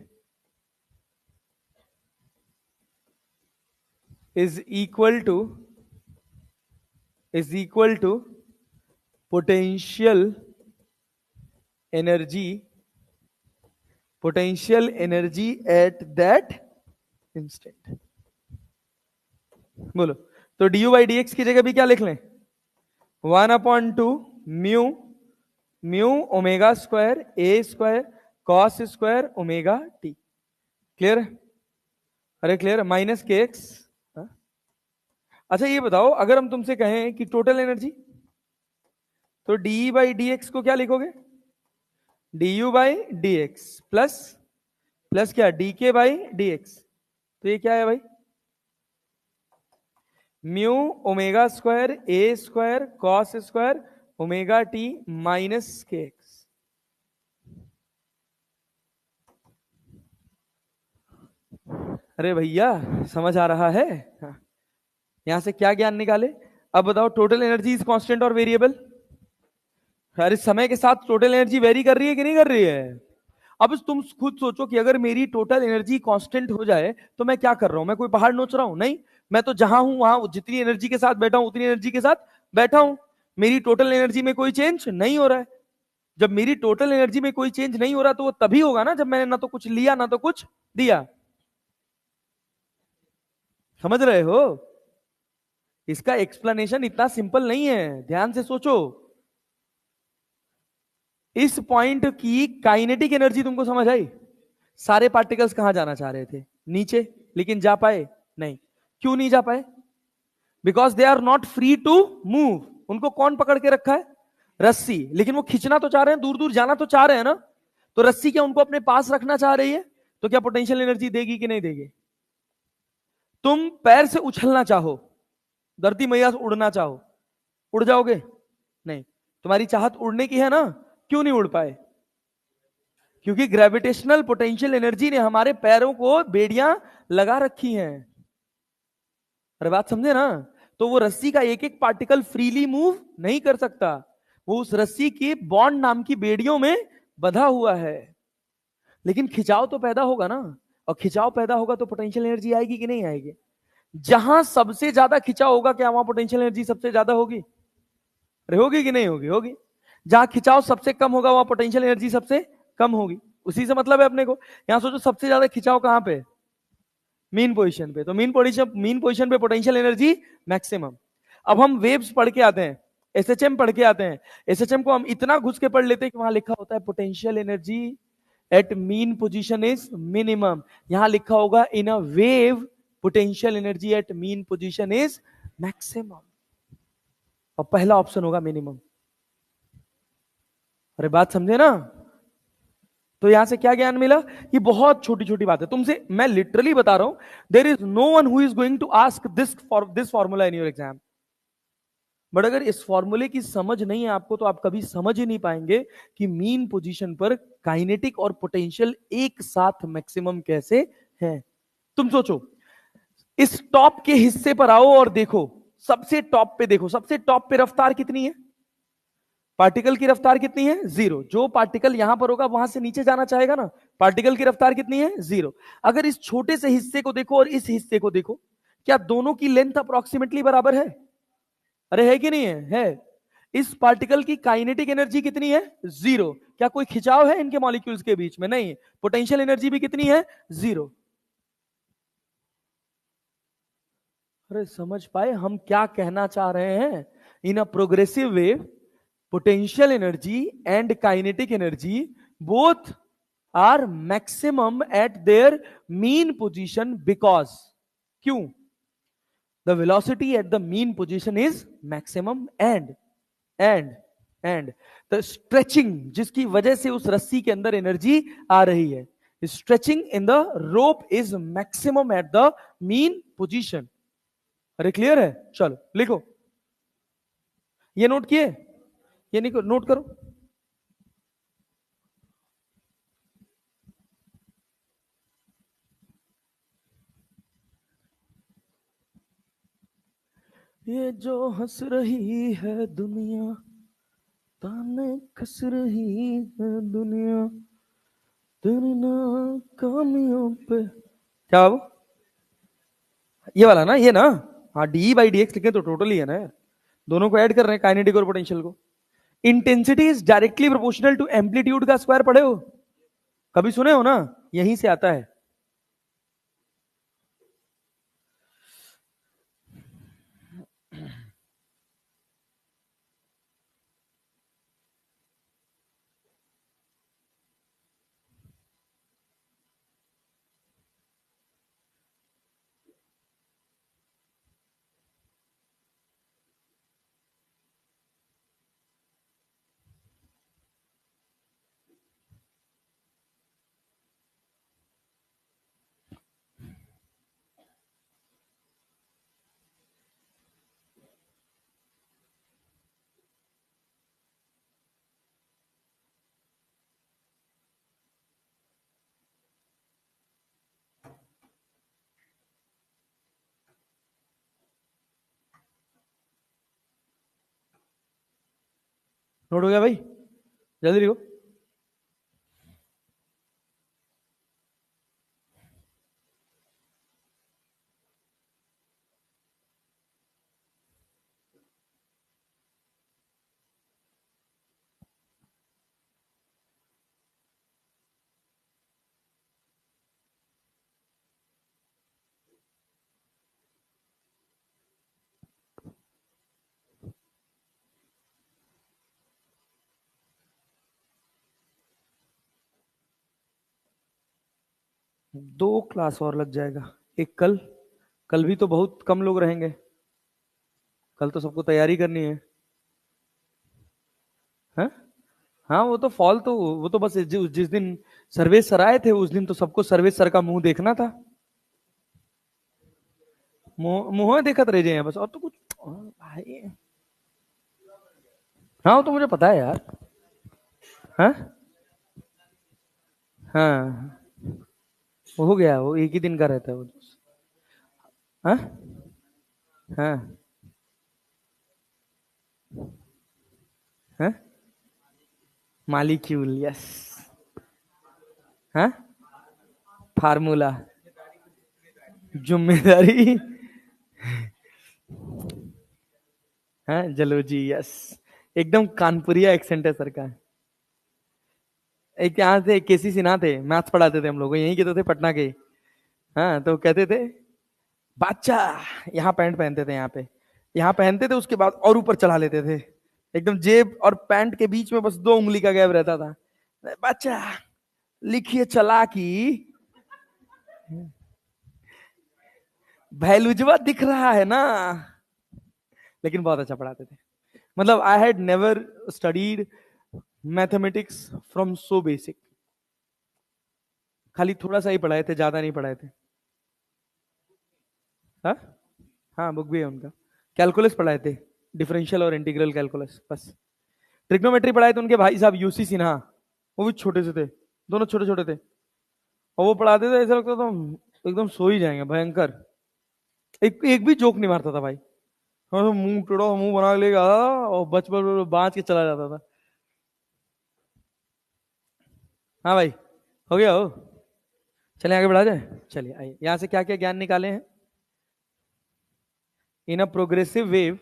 is equal to potential energy at that instant। बोलो, तो d u by D x की जगह भी क्या लिख लें? 1/2 म्यू ओमेगा स्क्वायर ए square cos square omega t. Clear? अरे clear, minus के एक्स। अच्छा ये बताओ, अगर हम तुमसे कहें कि टोटल एनर्जी, तो डी बाई डी एक्स को क्या लिखोगे? D u by D x plus क्या, डी के बाई डी एक्स। तो ये क्या है भाई? म्यू ओमेगा स्क्वायर ए square cos square omega T minus के एक्स। अरे भैया समझ आ रहा है? हाँ। यहां से क्या ज्ञान निकाले? अब बताओ, टोटल एनर्जी इज कांस्टेंट और वेरिएबल। अरे समय के साथ टोटल एनर्जी वेरी कर रही है कि नहीं कर रही है? अब तुम खुद सोचो कि अगर मेरी टोटल एनर्जी कांस्टेंट हो जाए तो मैं क्या कर रहा हूं? मैं कोई पहाड़ नोच रहा हूं? नहीं, मैं तो जहां हूं वहां जितनी एनर्जी के साथ बैठा हूं उतनी एनर्जी के साथ बैठा हूं। मेरी टोटल एनर्जी में कोई चेंज नहीं हो रहा है। जब मेरी टोटल एनर्जी में कोई चेंज नहीं हो रहा तो वो तभी होगा ना जब मैंने ना तो कुछ लिया ना तो कुछ दिया। समझ रहे हो? इसका एक्सप्लेनेशन इतना सिंपल नहीं है, ध्यान से सोचो। इस पॉइंट की काइनेटिक एनर्जी तुमको समझ आई? सारे पार्टिकल्स कहां जाना चाह रहे थे? नीचे, लेकिन जा पाए नहीं। क्यों नहीं जा पाए? Because they are not free to move. उनको कौन पकड़ के रखा है? रस्सी। लेकिन वो खींचना तो चाह रहे हैं, दूर दूर जाना तो चाह रहे हैं ना, तो रस्सी क्या उनको अपने पास रखना चाह रही है? तो क्या पोटेंशियल एनर्जी देगी कि नहीं देगी? तुम पैर से उछलना चाहो, धरती मैया से उड़ना चाहो, उड़ जाओगे? नहीं। तुम्हारी चाहत उड़ने की है ना, क्यों नहीं उड़ पाए? क्योंकि ग्रेविटेशनल पोटेंशियल एनर्जी ने हमारे पैरों को बेड़ियां लगा रखी हैं। अरे बात समझे ना। तो वो रस्सी का एक एक पार्टिकल फ्रीली मूव नहीं कर सकता, वो उस रस्सी की बॉन्ड नाम की बेड़ियों में बंधा हुआ है। लेकिन खिंचाव तो पैदा होगा ना, और खिंचाव पैदा होगा तो पोटेंशियल एनर्जी आएगी कि नहीं आएगी। जहां सबसे ज्यादा खिंचाव होगा क्या वहां पोटेंशियल एनर्जी सबसे ज्यादा होगी? अरे होगी कि नहीं होगी? होगी। जहां खिंचाव सबसे कम होगा वहां पोटेंशियल एनर्जी सबसे कम होगी। उसी से मतलब है अपने को। यहां सोचो सबसे ज्यादा खिंचाव कहां पे? मीन पोजीशन पे। तो मीन पोजीशन पे पोटेंशियल एनर्जी मैक्सिमम। अब हम वेव्स पढ़ के आते हैं, एसएचएम पढ़ के आते हैं। एसएचएम को हम इतना घुस के पढ़ लेते हैं कि वहां लिखा होता है potential energy at mean position is minimum. यहां लिखा होगा in a wave potential energy at mean position is maximum, और पहला ऑप्शन होगा मिनिमम। अरे बात समझे ना। तो यहां से क्या ज्ञान मिला? ये बहुत छोटी छोटी बात है, तुमसे मैं लिटरली बता रहा हूं। There is no one who is going to ask this formula in your exam. But अगर इस फॉर्मूले की समझ नहीं है आपको, तो आप कभी समझ ही नहीं पाएंगे कि मीन पोजीशन पर काइनेटिक और पोटेंशियल एक साथ मैक्सिमम कैसे है। तुम सोचो, इस टॉप के हिस्से पर आओ और देखो, सबसे टॉप पे देखो, सबसे टॉप पे रफ्तार कितनी है? पार्टिकल की रफ्तार कितनी है? जीरो। जो पार्टिकल यहां पर होगा वहां से नीचे जाना चाहेगा ना, पार्टिकल की रफ्तार कितनी है? जीरो। अगर इस छोटे से हिस्से को देखो और इस हिस्से को देखो, क्या दोनों की लेंथ अप्रोक्सीमेटली बराबर है? अरे है कि नहीं है? है। इस पार्टिकल की काइनेटिक एनर्जी कितनी है? जीरो। क्या कोई खिंचाव है इनके मॉलिक्यूल्स के बीच में? नहीं। पोटेंशियल एनर्जी भी कितनी है? जीरो। अरे समझ पाए हम क्या कहना चाह रहे हैं? In a progressive wave potential energy and kinetic energy both are maximum at their mean position because क्यों? The velocity at the mean position is maximum and the stretching जिसकी वजह से उस रस्सी के अंदर एनर्जी आ रही है, stretching in the rope is maximum at the mean position। अरे क्लियर है? चलो लिखो, ये नोट किए? ये नहीं नोट करो। ये जो हंस रही है दुनिया, ताने कस रही है दुनिया, तेरी नाकामियों पे। क्या बाबू? ये वाला ना, ये ना। हाँ, डी बाई डी एक्स लिखे तो टोटली है ना यार। दोनों को ऐड कर रहे हैं, काइनेटिक और पोटेंशियल को। Intensity is directly proportional to amplitude का स्क्वायर, पढ़े हो? कभी सुने हो ना? यहीं से आता है। नोट हो गया भाई? जल्दी लिखो। दो क्लास और लग जाएगा। एक कल, कल भी तो बहुत कम लोग रहेंगे, कल तो सबको तैयारी करनी है। हाँ, हाँ वो तो फॉल तो, वो तो बस जिस दिन सर्वेश सर आए थे उस दिन तो सबको सर्वेश सर का मुंह देखना था। मुंह देखत रह जाए बस, और तो कुछ। भाई हाँ, वो तो मुझे पता है यार। हाँ हाँ, वो हो गया, वो एक ही दिन का रहता है वो। हाँ हाँ हाँ, मालिक्यूल, यस। हाँ, फार्मूला, जिम्मेदारी, हाँ जलोजी, यस। एकदम कानपुरिया एक्सेंट है सर का। एक यहाँ थे केसी सिन्हा थे, मैथ्स पढ़ाते थे हम लोग को, यहीं के तो थे, पटना के। हाँ, तो कहते थे बादशाह, यहाँ पैंट पहनते थे, यहाँ पे यहाँ पहनते थे, उसके बाद और ऊपर चढ़ा लेते थे, एकदम जेब और पैंट के बीच में बस 2 उंगली का गैप रहता था। बादशाह, लिखिए चालाकी, भैलुजवा दिख रहा है ना। लेकिन बहुत अच्छा पढ़ाते थे। मतलब I had never studied mathematics from so basic. खाली थोड़ा सा ही पढ़ाए थे, ज्यादा नहीं पढ़ाए थे। हाँ, हाँ बुक भी है उनका। कैलकुलस पढ़ाए थे, डिफरेंशियल और इंटीग्रल कैलकुलस, बस। ट्रिग्नोमेट्री पढ़ाए थे उनके भाई साहब यूसी सिन्हा, वो भी छोटे से थे, दोनों छोटे छोटे थे। और वो पढ़ाते थे, ऐसा लगता था हम एकदम सो ही जाएंगे, भयंकर। एक एक भी जोक नहीं मारता था भाई। हाँ, तो मुंह टेढ़ा मुंह बना के लेगा और बचपन बांच के चला जाता था। हाँ भाई, हो गया हो। चलिए आगे बढ़ा जाए, चलिए आइए, यहां से क्या क्या ज्ञान निकाले हैं। In a progressive wave,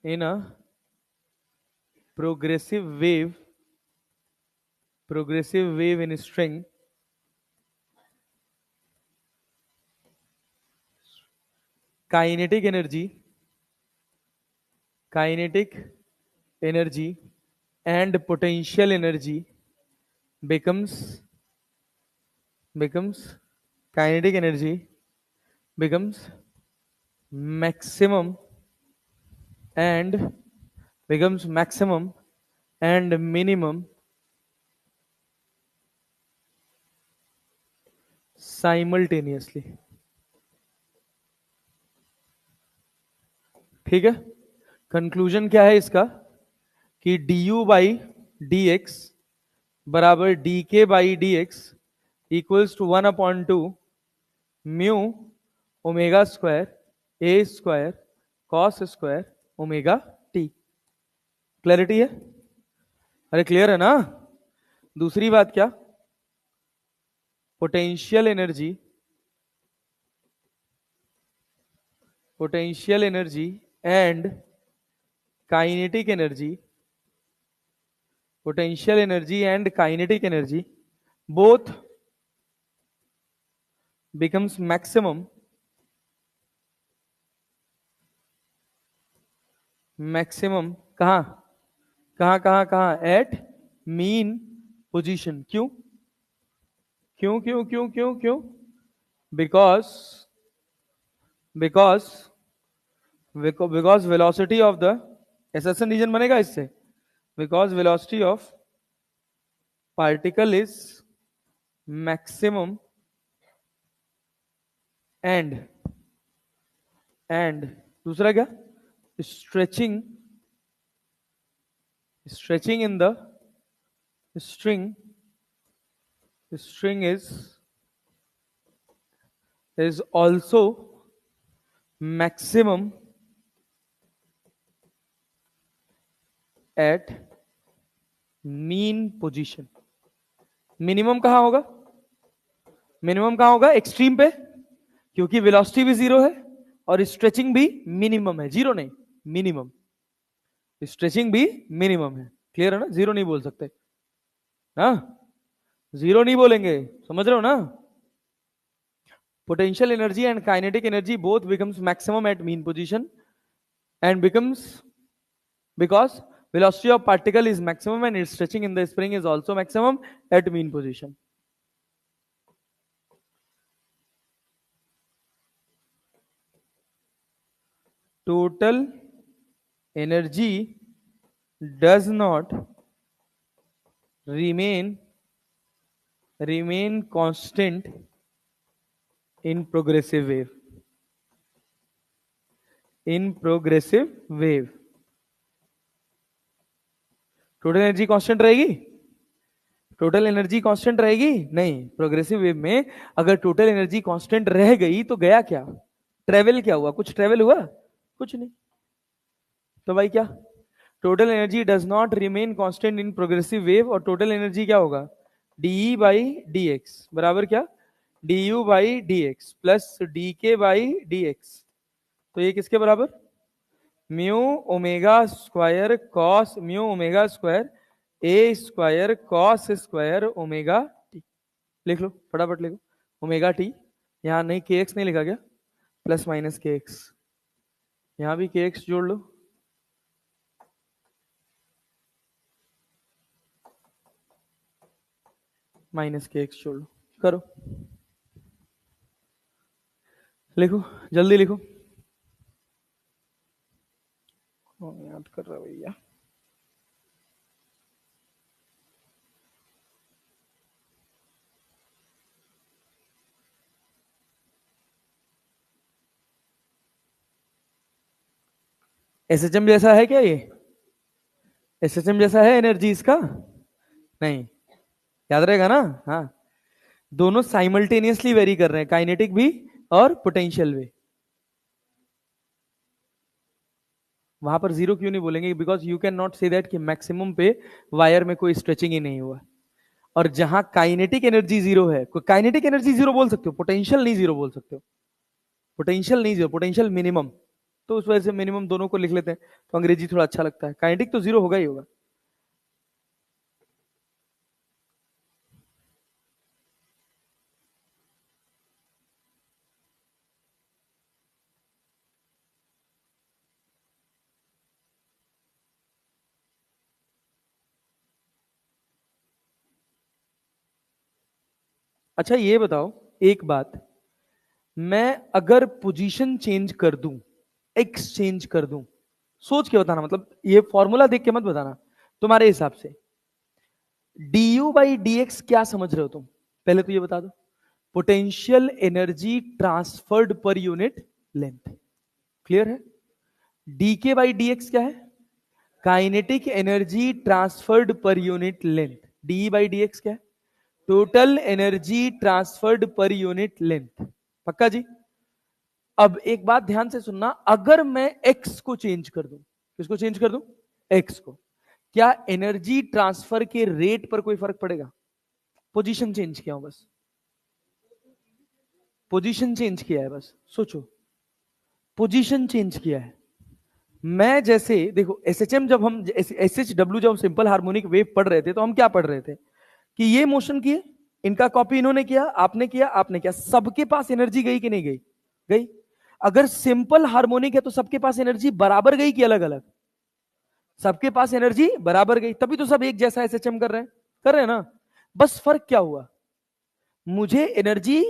in a progressive wave, progressive wave in string, kinetic energy, kinetic energy and potential energy becomes kinetic energy becomes maximum and maximum and minimum simultaneously। ठीक है, कंक्लूजन क्या है इसका कि du बाई डी एक्स बराबर D के by D X equals to 1/2 mu omega square A square cos square omega T. Clarity है? अरे क्लियर है ना? दूसरी बात क्या, potential energy, potential energy and kinetic energy, potential energy and kinetic energy both becomes maximum कहां कहां कहां कहां एट मीन पोजीशन। क्यों क्यों क्यों क्यों क्यों क्यों? Because because because velocity of the, ऐसा रीजन बनेगा इससे, because velocity of particle is maximum and दूसरा क्या, stretching in the string is also maximum at mean position। Minimum कहां होगा? मिनिमम कहां होगा? एक्सट्रीम पे, क्योंकि वेलोसिटी भी जीरो है और स्ट्रेचिंग भी मिनिमम है, जीरो नहीं मिनिमम, स्ट्रेचिंग भी मिनिमम है। क्लियर है ना? जीरो नहीं बोल सकते, हाँ जीरो नहीं बोलेंगे, समझ रहे हो ना? potential energy and kinetic energy both becomes maximum at mean position and becomes because velocity of particle is maximum and its stretching in the spring is also maximum at mean position। total energy does not remain constant in progressive wave, in progressive wave total energy constant रहेगी? Total energy constant रहेगी नहीं। Progressive wave में अगर total energy constant रह गई तो गया क्या? ट्रेवल क्या हुआ? कुछ ट्रेवल हुआ? कुछ नहीं। तो भाई क्या, total energy does not remain constant in progressive wave, और टोटल एनर्जी क्या होगा? डी बाई डी एक्स बराबर क्या? D u by D x plus d के बाई डी एक्स। तो ये किसके बराबर? Mu omega square cos mu omega square ए square cos square omega t. लिख लो फटाफट, लिखो ओमेगा टी। यहां नहीं, के एक्स नहीं लिखा गया, प्लस माइनस के एक्स, यहां भी के एक्स जोड़ लो। माइनस के एक्स जोड़ लो, करो, लिखो जल्दी लिखो। याद कर रहा भैया। एसएचएम जैसा है क्या ये? एसएचएम जैसा है एनर्जी इसका? नहीं, याद रहेगा ना? हाँ, दोनों साइमल्टेनियसली वेरी कर रहे हैं, काइनेटिक भी और पोटेंशियल भी। वहां पर जीरो क्यों नहीं बोलेंगे? Because you can not say that कि मैक्सिमम पे वायर में कोई स्ट्रेचिंग ही नहीं हुआ। और जहां काइनेटिक एनर्जी जीरो है, काइनेटिक एनर्जी जीरो बोल सकते हो, पोटेंशियल नहीं जीरो बोल सकते हो। पोटेंशियल नहीं जीरो, पोटेंशियल मिनिमम। तो उस वजह से मिनिमम दोनों को लिख लेते हैं, तो अंग्रेजी थोड़ा अच्छा लगता है। काइनेटिक तो जीरो होगा ही होगा। अच्छा ये बताओ एक बात, मैं अगर पोजीशन चेंज कर दूं, एक्स चेंज कर दूं, सोच के बताना, मतलब ये फॉर्मूला देख के मत बताना, तुम्हारे हिसाब से D u by D x क्या समझ रहे हो तुम? पहले तो ये बता दो। Potential energy transferred per unit length, clear है? डी के बाई डी एक्स क्या है? Kinetic energy transferred per unit length. D by D x क्या है? Total energy transferred per unit length. पक्का जी? अब एक बात ध्यान से सुनना, अगर मैं एक्स को चेंज कर दूं, किसको चेंज कर दूं? एक्स को, क्या एनर्जी ट्रांसफर के रेट पर कोई फर्क पड़ेगा? पोजीशन चेंज किया हूं बस, पोजीशन चेंज किया है बस, सोचो, पोजीशन चेंज किया है। मैं जैसे देखो, एसएचएम जब हम एसएचडब्ल्यू जब सिंपल हार्मोनिक वेव पढ़ रहे थे, तो हम क्या पढ़ रहे थे कि ये मोशन किए, इनका कॉपी इन्होंने किया, आपने किया, आपने किया, सबके पास एनर्जी गई कि नहीं गई? गई। अगर सिंपल हार्मोनिक है तो सबके पास एनर्जी बराबर गई कि अलग अलग? सबके पास एनर्जी बराबर गई, तभी तो सब एक जैसा एसएचएम कर रहे हैं, कर रहे हैं ना? बस फर्क क्या हुआ, मुझे एनर्जी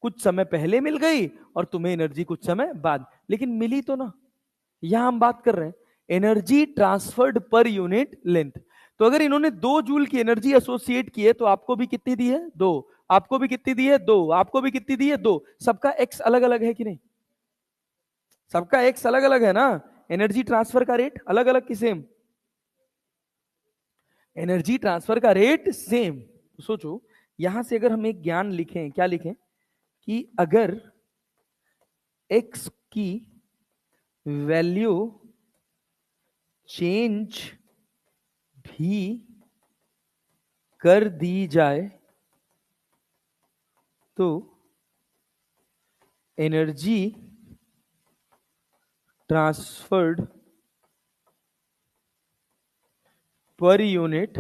कुछ समय पहले मिल गई और तुम्हें एनर्जी कुछ समय बाद, लेकिन मिली तो ना। यहां हम बात कर रहे हैं energy transferred per unit length. तो अगर इन्होंने 2 जूल की एनर्जी एसोसिएट की है, तो आपको भी कितनी दी है? 2। आपको भी कितनी दी है? 2। आपको भी कितनी दी है? 2। सबका एक्स अलग अलग है कि नहीं? सबका एक्स अलग अलग है ना? एनर्जी ट्रांसफर का रेट अलग अलग कि सेम? एनर्जी ट्रांसफर का रेट सेम। तो सोचो, यहां से अगर हम एक ज्ञान लिखें, क्या लिखें कि अगर एक्स की वैल्यू चेंज भी कर दी जाए तो energy transferred per unit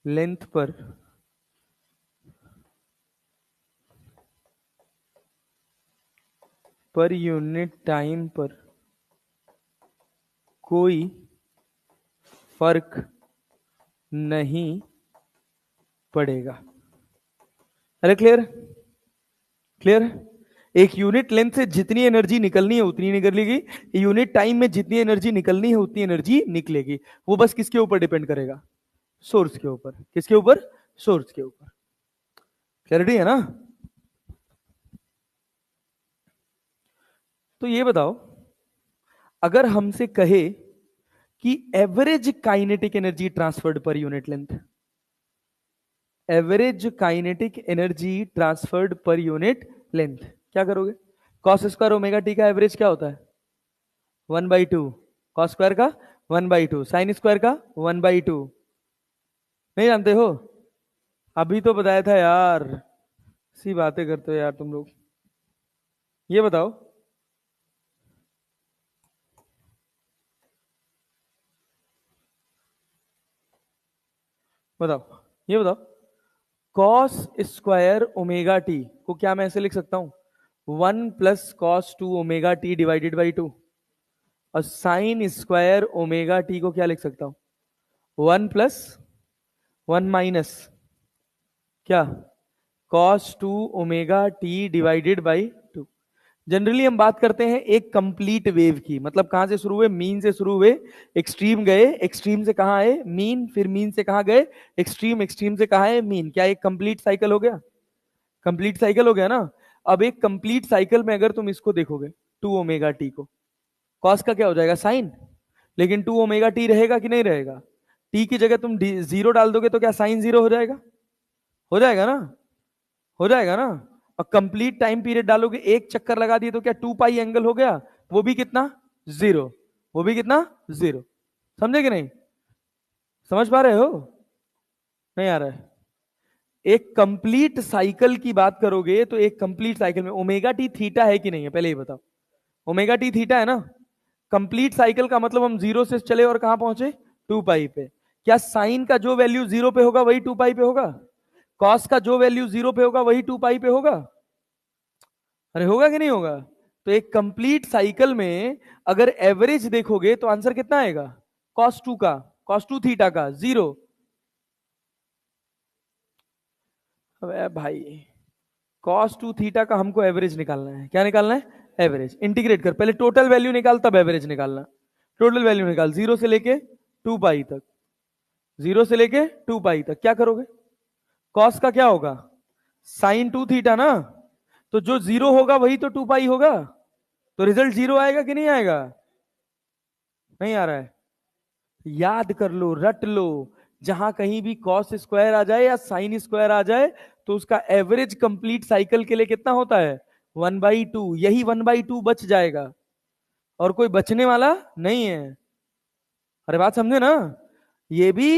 length पर यूनिट टाइम पर कोई फर्क नहीं पड़ेगा। अरे क्लियर? क्लियर है? एक यूनिट लेंथ से जितनी एनर्जी निकलनी है उतनी निकलेगी, यूनिट टाइम में जितनी एनर्जी निकलनी है उतनी एनर्जी निकलेगी। वो बस किसके ऊपर डिपेंड करेगा? सोर्स के ऊपर। किसके ऊपर? सोर्स के ऊपर। क्लैरिटी है ना? तो ये बताओ, अगर हमसे कहे कि average kinetic energy transferred per unit length, average kinetic energy transferred per unit length, क्या करोगे? कॉस स्क्वायर ओमेगा टी का एवरेज क्या होता है? 1/2। कॉस स्क्वायर का 1/2, साइन स्क्वायर का 1/2। नहीं जानते हो? अभी तो बताया था यार, सी बातें करते हो यार तुम लोग। ये बताओ, बताओ, ये बताओ, कॉस स्क्वायर ओमेगा टी को क्या मैं ऐसे लिख सकता हूं? 1 + cos 2 omega T divided by 2। और साइन स्क्वायर ओमेगा टी को क्या लिख सकता हूं? 1 + 1 - क्या? cos 2 omega T divided by 2। Generally हम बात करते हैं एक कंप्लीट वेव की, मतलब कहां से शुरू हुए? मीन से शुरू हुए, एक्सट्रीम गए, एक्सट्रीम से कहां आए? मीन, फिर मीन से कहां गए? एक्सट्रीम, एक्सट्रीम से कहां आए? मीन। क्या एक कंप्लीट साइकिल हो गया? कंप्लीट साइकिल हो गया ना। अब एक कंप्लीट साइकिल में अगर तुम इसको देखोगे, 2 ओमेगा टी को, कॉस का क्या हो जाएगा? साइन। लेकिन 2 ओमेगा टी रहेगा कि नहीं रहेगा? टी की जगह तुम जीरो डाल दोगे तो क्या साइन जीरो हो जाएगा? हो जाएगा ना? हो जाएगा ना? और कंप्लीट टाइम पीरियड डालोगे, एक चक्कर लगा दिए तो क्या 2 पाई एंगल हो गया? वो भी कितना? जीरो। वो भी कितना? जीरो। समझे कि नहीं? समझ पा रहे हो? नहीं आ रहा है? एक कंप्लीट साइकिल की बात करोगे तो एक कंप्लीट साइकिल में ओमेगा टी थीटा है कि नहीं है, पहले ये बताओ। ओमेगा टी थीटा है ना? कंप्लीट साइकिल का मतलब हम जीरो से चले और कहां पहुंचे? 2 पाई पे। क्या साइन का जो वैल्यू जीरो पे होगा वही 2 पाई पे होगा? कॉस का जो वैल्यू जीरो पे होगा वही 2 पाई पे होगा? अरे होगा कि नहीं होगा? तो एक कंप्लीट साइकिल में अगर एवरेज देखोगे तो आंसर कितना आएगा? cos 2 का, cos 2 थीटा का जीरो। अबे भाई, cos 2 थीटा का हमको एवरेज निकालना है। क्या निकालना है? एवरेज। इंटीग्रेट कर, पहले टोटल वैल्यू निकाल तब एवरेज निकालना। टोटल वैल्यू निकाल, जीरो से लेके 2 पाई तक। जीरो से लेके 2 पाई तक क्या करोगे? कॉस का क्या होगा? sin 2 थीटा ना। तो जो जीरो होगा वही तो 2 पाई होगा। तो रिजल्ट जीरो आएगा कि नहीं आएगा? नहीं आ रहा है? याद कर लो, रट लो। जहां कहीं भी कॉस स्क्वायर आ जाए या साइन स्क्वायर आ जाए तो उसका एवरेज कंप्लीट साइकिल के लिए कितना होता है? 1/2। यही 1/2 बच जाएगा, और कोई बचने वाला नहीं है। अरे बात समझे ना? ये भी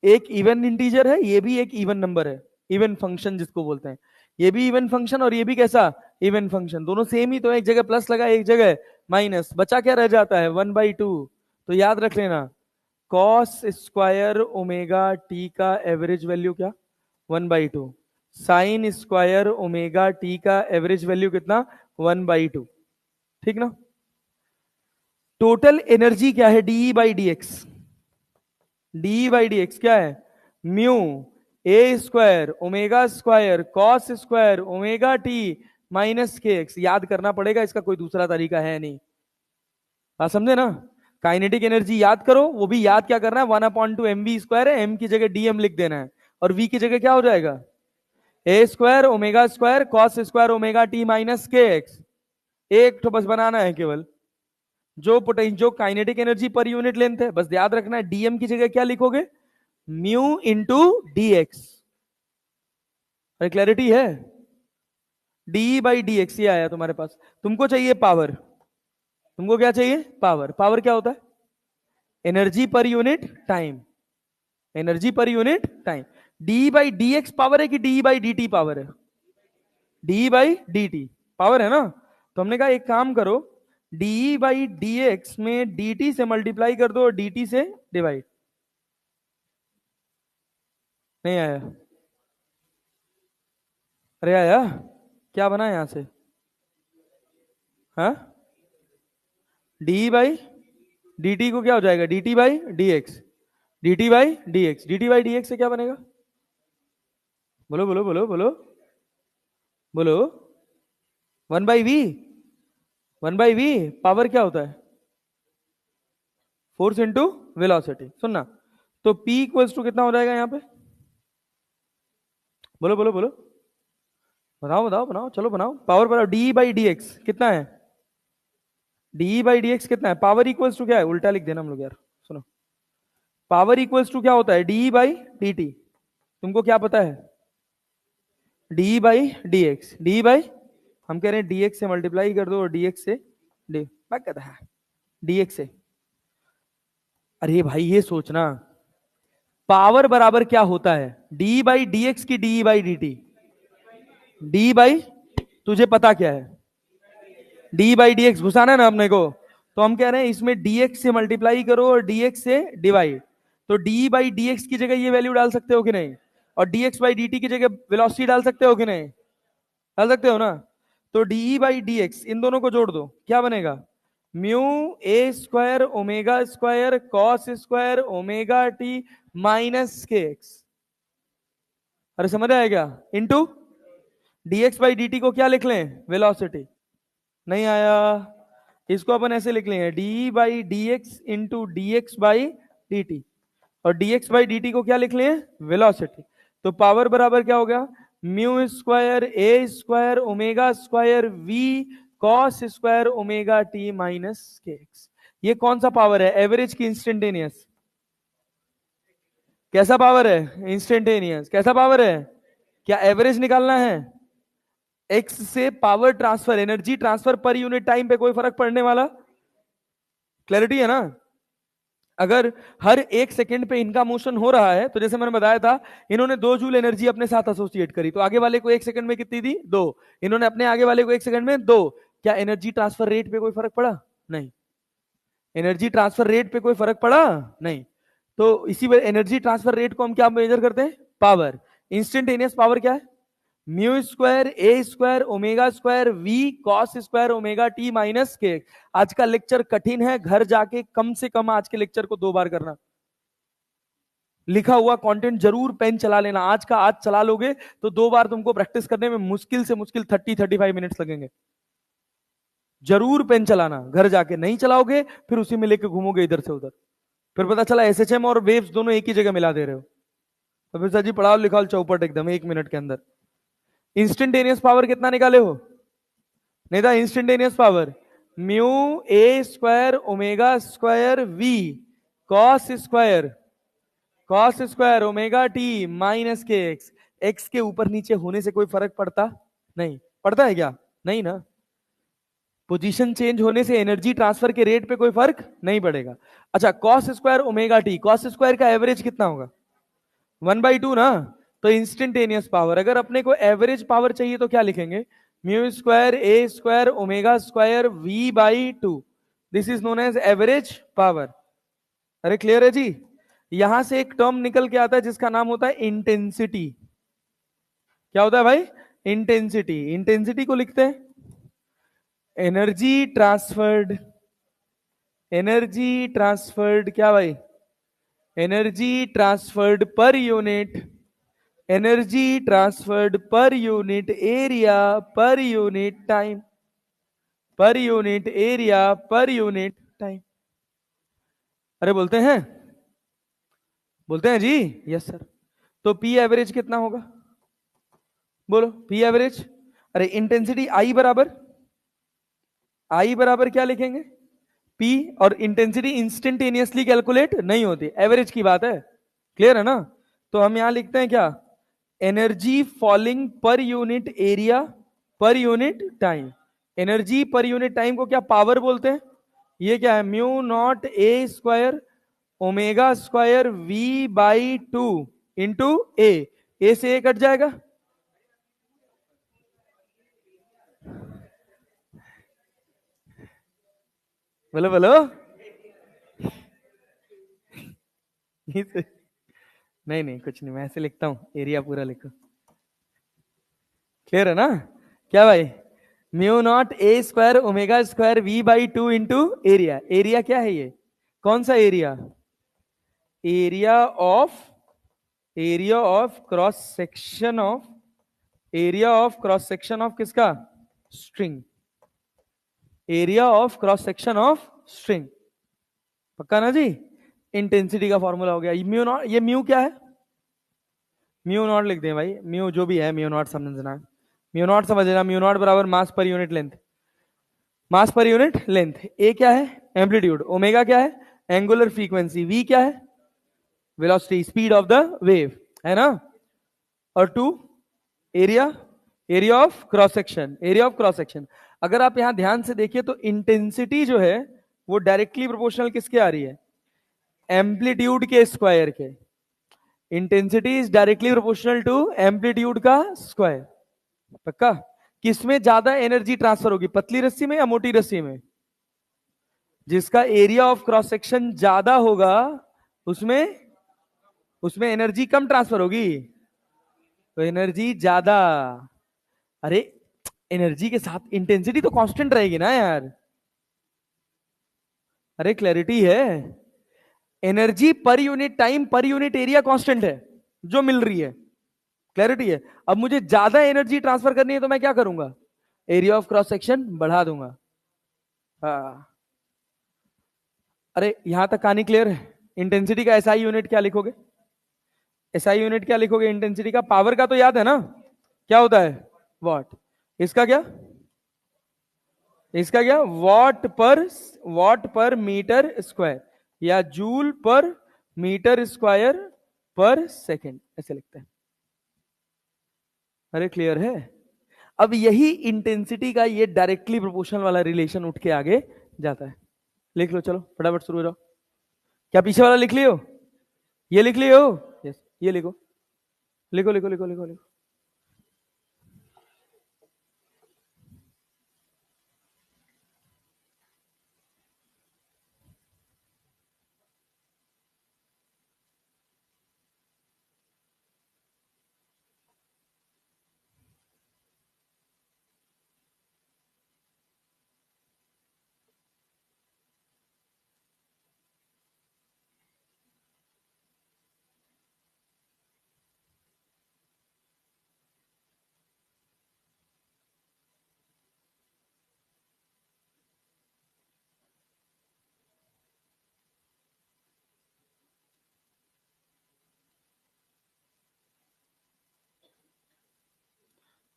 एक इवन इंटीजर है, ये भी एक इवन नंबर है, इवन फंक्शन जिसको बोलते हैं। ये भी इवन फंक्शन और ये भी कैसा? Even function. दोनों सेम ही तो है, एक जगह प्लस लगा एक जगह माइनस, बचा क्या रह जाता है? 1/2। तो याद रख लेना, कॉस स्क्वायर ओमेगा टी का एवरेज वैल्यू क्या? 1/2। साइन स्क्वायर ओमेगा टी का एवरेज वैल्यू कितना? 1/2। ठीक ना? टोटल एनर्जी क्या है? DE/dx। DE/dx क्या है? म्यू ए square omega square cos square omega T minus के एक्स। याद करना पड़ेगा, इसका कोई दूसरा तरीका है नहीं। बात समझे ना? काइनेटिक एनर्जी याद करो, वो भी याद क्या करना है? 1/2 mv² है, m की जगह dm लिख देना है, और v की जगह क्या हो जाएगा? A square omega square cos square omega T minus के एक्स। एक तो बस बनाना है केवल, जो पोटेंशियल, जो kinetic energy per unit length है, बस याद रखना है डीएम की जगह क्या लिखोगे? Mu into D x. Clarity है? DE/dx ये आया तुम्हारे पास। तुमको चाहिए पावर। तुमको क्या चाहिए? पावर। पावर क्या होता है? Energy per unit time. Energy per unit time. DE/dx power है कि DE/dt पावर है? DE/dt पावर है ना? तो हमने कहा एक काम करो, DE/dx में dt से मल्टीप्लाई कर दो और dt से डिवाइड। नहीं आया? अरे आया? क्या बना यहां से? हाँ, DE/dt को क्या हो जाएगा? DT/dx। DT/dx से क्या बनेगा? बोलो बोलो बोलो बोलो बोलो। 1/v। 1/v पावर क्या होता है? Force into velocity. सुनना, तो P इक्वल्स टू कितना हो जाएगा यहाँ पे? बोलो बोलो बोलो, बताओ बताओ बनाओ, चलो बनाओ, पावर बनाओ। DE/dx कितना है? DE/dx कितना है? पावर इक्वल्स टू क्या है? उल्टा लिख देना हम लोग यार। सुनो, पावर इक्वल्स टू क्या होता है? DE/dt। तुमको क्या पता है? D by D x, D by, हम कह रहे हैं dx से मल्टीप्लाई कर दो और dx से डी, मैं कहता है dx से। अरे भाई ये सोचना, पावर बराबर क्या होता है? डी बाई डी एक्स की D by d T? D by, तुझे पता क्या है? डी बाई डी एक्स घुसाना है ना अपने को, तो हम कह रहे हैं इसमें dx से मल्टीप्लाई करो और dx से डिवाइड। तो डी बाई डी एक्स की जगह ये वैल्यू डाल सकते हो कि नहीं, और dx बाई डी टी की जगह वेलोसिटी डाल सकते हो कि नहीं? डाल सकते हो ना। तो डी बाई डी एक्स, इन दोनों को जोड़ दो, क्या बनेगा? म्यू ए square omega square cos square omega T minus के एक्स। अरे समझ आया क्या? Into dx by d t को क्या लिख लें? वेलोसिटी। नहीं आया? इसको अपन ऐसे लिख लेंगे, D by D x into D x by d T, और dx बाई डी टी को क्या लिख लें? वेलोसिटी। तो पावर बराबर क्या हो गया? म्यू स्क्वायर ए square omega square V cos square omega T minus के एक्स। ये कौन सा पावर है? एवरेज की इंस्टेंटेनियस? कैसा पावर है? इंस्टेंटेनियस। कैसा पावर है? क्या एवरेज निकालना है? एक्स से पावर ट्रांसफर, एनर्जी ट्रांसफर पर यूनिट टाइम पे कोई फर्क पड़ने वाला? क्लैरिटी है ना? अगर हर एक सेकंड पे इनका मोशन हो रहा है, तो जैसे मैंने बताया था, इन्होंने 2 जूल एनर्जी अपने साथ एसोसिएट करी, तो आगे वाले को एक सेकंड में कितनी दी? 2। इन्होंने अपने आगे वाले को एक सेकंड में 2। क्या एनर्जी ट्रांसफर रेट पे कोई फर्क पड़ा? नहीं। एनर्जी ट्रांसफर रेट पे कोई फर्क पड़ा? नहीं। तो इसी वजह एनर्जी ट्रांसफर रेट को हम क्या मेजर करते हैं? पावर। इंस्टेंटेनियस पावर क्या है? म्यू स्क्वायर ए square omega square V cos square omega T minus K. आज का लेक्चर कठिन है, घर जाके कम से कम आज के लेक्चर को 2 बार करना। लिखा हुआ कंटेंट जरूर पेन चला लेना, आज का आज चला लोगे तो 2 बार तुमको प्रैक्टिस करने में मुश्किल से मुश्किल 30-35 मिनट्स लगेंगे। जरूर पेन चलाना, घर जाके नहीं चलाओगे फिर उसी में लेके घूमोगे इधर से उधर, फिर पता चला एसएचएम और वेव्स दोनों एक ही जगह मिला दे रहे हो। तो फिर सर जी पढ़ाओ लिखाओ चौपट एकदम 1 मिनट के अंदर। इंस्टेंटेनियस पावर कितना निकाले हो? नहीं था इंस्टेंटेनियस पावर म्यू ए square omega square V cos square omega T minus के एक्स। एक्स के ऊपर नीचे होने से कोई फर्क पड़ता नहीं? पड़ता है क्या? नहीं ना। पोजीशन चेंज होने से एनर्जी ट्रांसफर के रेट पे कोई फर्क नहीं पड़ेगा। अच्छा, cos square omega T, cos square का एवरेज कितना होगा? 1/2 ना। तो इंस्टेंटेनियस पावर, अगर अपने को एवरेज पावर चाहिए तो क्या लिखेंगे? Mu square A square omega square we by 2। This is known as average power. अरे क्लियर है जी? यहां से एक टर्म निकल के आता है जिसका नाम होता है इंटेंसिटी। क्या होता है भाई? इंटेंसिटी। इंटेंसिटी को लिखते हैं एनर्जी ट्रांसफर्ड, एनर्जी ट्रांसफर्ड क्या भाई? Energy transferred per unit, energy transferred per unit area per unit time, per unit area per unit time. अरे बोलते हैं? बोलते हैं जी? Yes sir. तो पी एवरेज कितना होगा? बोलो पी एवरेज। अरे इंटेंसिटी आई बराबर, आई बराबर क्या लिखेंगे? पी। और इंटेंसिटी इंस्टेंटेनियसली कैलकुलेट नहीं होती, एवरेज की बात है। क्लियर है ना? तो हम यहां लिखते हैं क्या? Energy falling per unit area per unit time. Energy per unit time को क्या पावर बोलते हैं? ये क्या है? Mu naught a square omega square we by 2 into a से ए कट जाएगा। बोलो बोलो। नहीं नहीं कुछ नहीं, मैं ऐसे लिखता हूं, एरिया पूरा लिखो। क्लियर है ना? क्या भाई? Mu naught a square omega square we by 2 into area. Area क्या है? ये कौन सा area? Area of cross section of, area of cross section of किसका? String. Area of cross section of string. पक्का ना जी? इंटेंसिटी का फॉर्मूला हो गया म्यू नॉट। ये म्यू क्या है? म्यू नॉट लिख दें भाई, म्यू जो भी है म्यू नॉट समझना है। म्यू नॉट समझ लेना, म्यू नॉट बराबर मास पर यूनिट लेंथ, मास पर यूनिट लेंथ। ए क्या है? एम्पलीट्यूड। ओमेगा क्या है? Angular frequency. वी क्या है? Velocity, speed of the wave, है ना? और 2 area, area of cross section, area of cross section. अगर आप यहां ध्यान से देखिए तो इंटेंसिटी जो है वो डायरेक्टली प्रोपोर्शनल किसके आ रही है? एम्पलीट्यूड के स्क्वायर के। Intensity is directly proportional to amplitude का स्क्वायर। पक्का? किसमें ज्यादा एनर्जी ट्रांसफर होगी, पतली रस्सी में या मोटी रस्सी में? जिसका एरिया ऑफ क्रॉस सेक्शन ज्यादा होगा उसमें उसमें एनर्जी कम ट्रांसफर होगी, तो एनर्जी ज्यादा। अरे एनर्जी के साथ इंटेंसिटी तो कांस्टेंट रहेगी ना यार। अरे क्लैरिटी है, energy per unit time per unit area constant है जो मिल रही है। क्लैरिटी है? अब मुझे ज्यादा एनर्जी ट्रांसफर करनी है तो मैं क्या करूंगा? एरिया ऑफ क्रॉस सेक्शन बढ़ा दूंगा। हाँ, अरे यहां तक कहानी क्लियर है? इंटेंसिटी का एसआई यूनिट क्या लिखोगे? एसआई यूनिट क्या लिखोगे इंटेंसिटी का? पावर का तो याद है ना, क्या होता है? वॉट। इसका क्या? इसका क्या? वॉट पर मीटर स्क्वायर या जूल पर मीटर स्क्वायर पर सेकेंड, ऐसे लिखते हैं। अरे क्लियर है? अब यही इंटेंसिटी का ये डायरेक्टली प्रोपोर्शनल वाला रिलेशन उठ के आगे जाता है। लिख लो, चलो फटाफट शुरू हो जाओ। क्या पीछे वाला लिख लियो? ये लिख लियो? यस, ये लिखो, लिखो लिखो लिखो लिखो लिखो।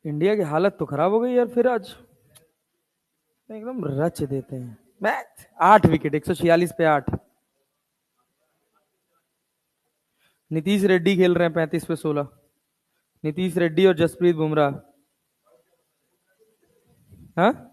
इंडिया की हालत तो खराब हो गई यार, फिर आज एकदम रच देते हैं। मैच 8 विकेट, 146 पे 8। नीतीश रेड्डी खेल रहे हैं 35 पे 16। नीतीश रेड्डी और जसप्रीत बुमराह। हाँ,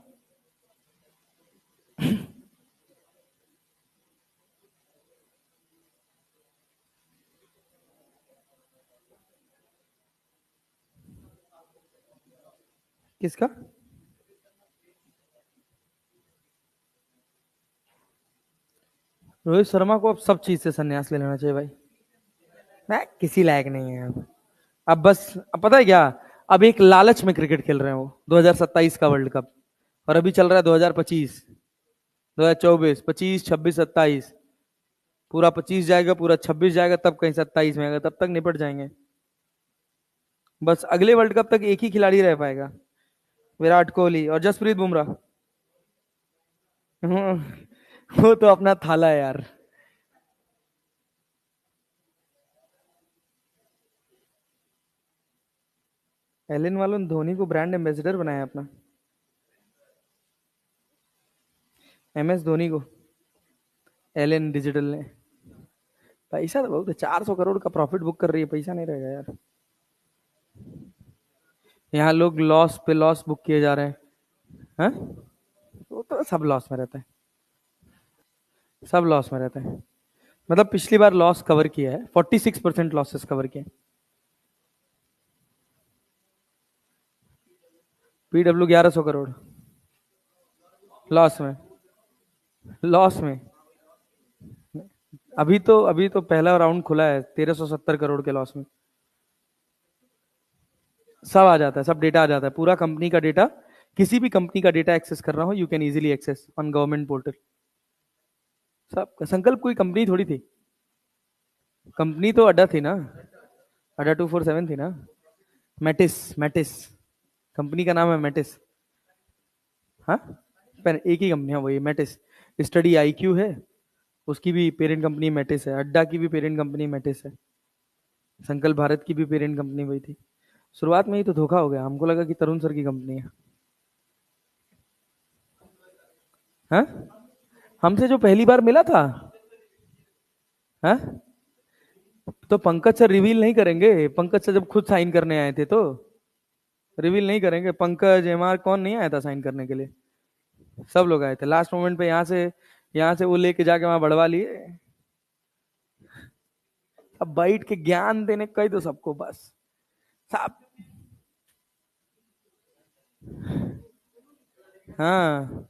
किसका? रोहित शर्मा को अब सब चीज से संन्यास ले लेना चाहिए भाई। मैं किसी लायक नहीं है अब बस, अब पता है क्या, अब एक लालच में क्रिकेट खेल रहे हैं वो, 2027 का वर्ल्ड कप, और अभी चल रहा है 2025, 2024, 25, 26, 27। पूरा 25 जाएगा, पूरा 26 जाएगा, तब कहीं 27 में आएगा, तब तक निपट जाएंगे। बस अगले वर्ल्ड कप तक एक ही खिलाड़ी रह पाएगा, विराट कोहली और जसप्रीत बुमराह। वो तो अपना थाला है यार। एलन वालों ने धोनी को ब्रांड एम्बेसडर बनाया अपना, MS धोनी को एलन डिजिटल ने। पैसा तो बहुत है, 400 करोड़ का प्रॉफिट बुक कर रही है, पैसा नहीं रहेगा यार। यहाँ लोग लॉस पे लॉस बुक किए जा रहे हैं। हाँ, वो तो सब लॉस में रहता है, सब लॉस में रहते हैं। मतलब पिछली बार लॉस कवर किया है, 46% लॉसेस कवर किए। PW 1100 करोड़ लॉस में, लॉस में। अभी तो पहला राउंड खुला है 1370 करोड़ के लॉस में। सब आ जाता है, सब डेटा आ जाता है, पूरा कंपनी का डेटा। किसी भी कंपनी का डेटा एक्सेस करना हो, you can easily access on government portal. सब संकल्प कोई कंपनी थोड़ी थी, कंपनी तो अड्डा थी ना, अड्डा 247 थी ना। मेटिस, मेटिस कंपनी का नाम है, मेटिस। हाँ, पर एक ही कंपनी है वही, मेटिस। स्टडी IQ है, उसकी भी पेरेंट कंपनी मेटिस है। अड्डा की भी पेरेंट कंपनी मेटिस है। संकल्प भारत की भी पेरेंट कंपनी वही थी। शुरुआत में ही तो धोखा हो गया, हमको लगा कि तरुण सर की कंपनी है। हाँ, हमसे जो पहली बार मिला था, हाँ, तो पंकज सर रिवील नहीं करेंगे? पंकज सर जब खुद साइन करने आए थे तो रिवील नहीं करेंगे? पंकज एमआर कौन नहीं आया था साइन करने के लिए? सब लोग आए थे लास्ट मोमेंट पे। यहाँ से वो लेके जाके वहां बढ़वा लिए। अब बैठ के ज्ञान देने कही तो सबको बस सब। हाँ।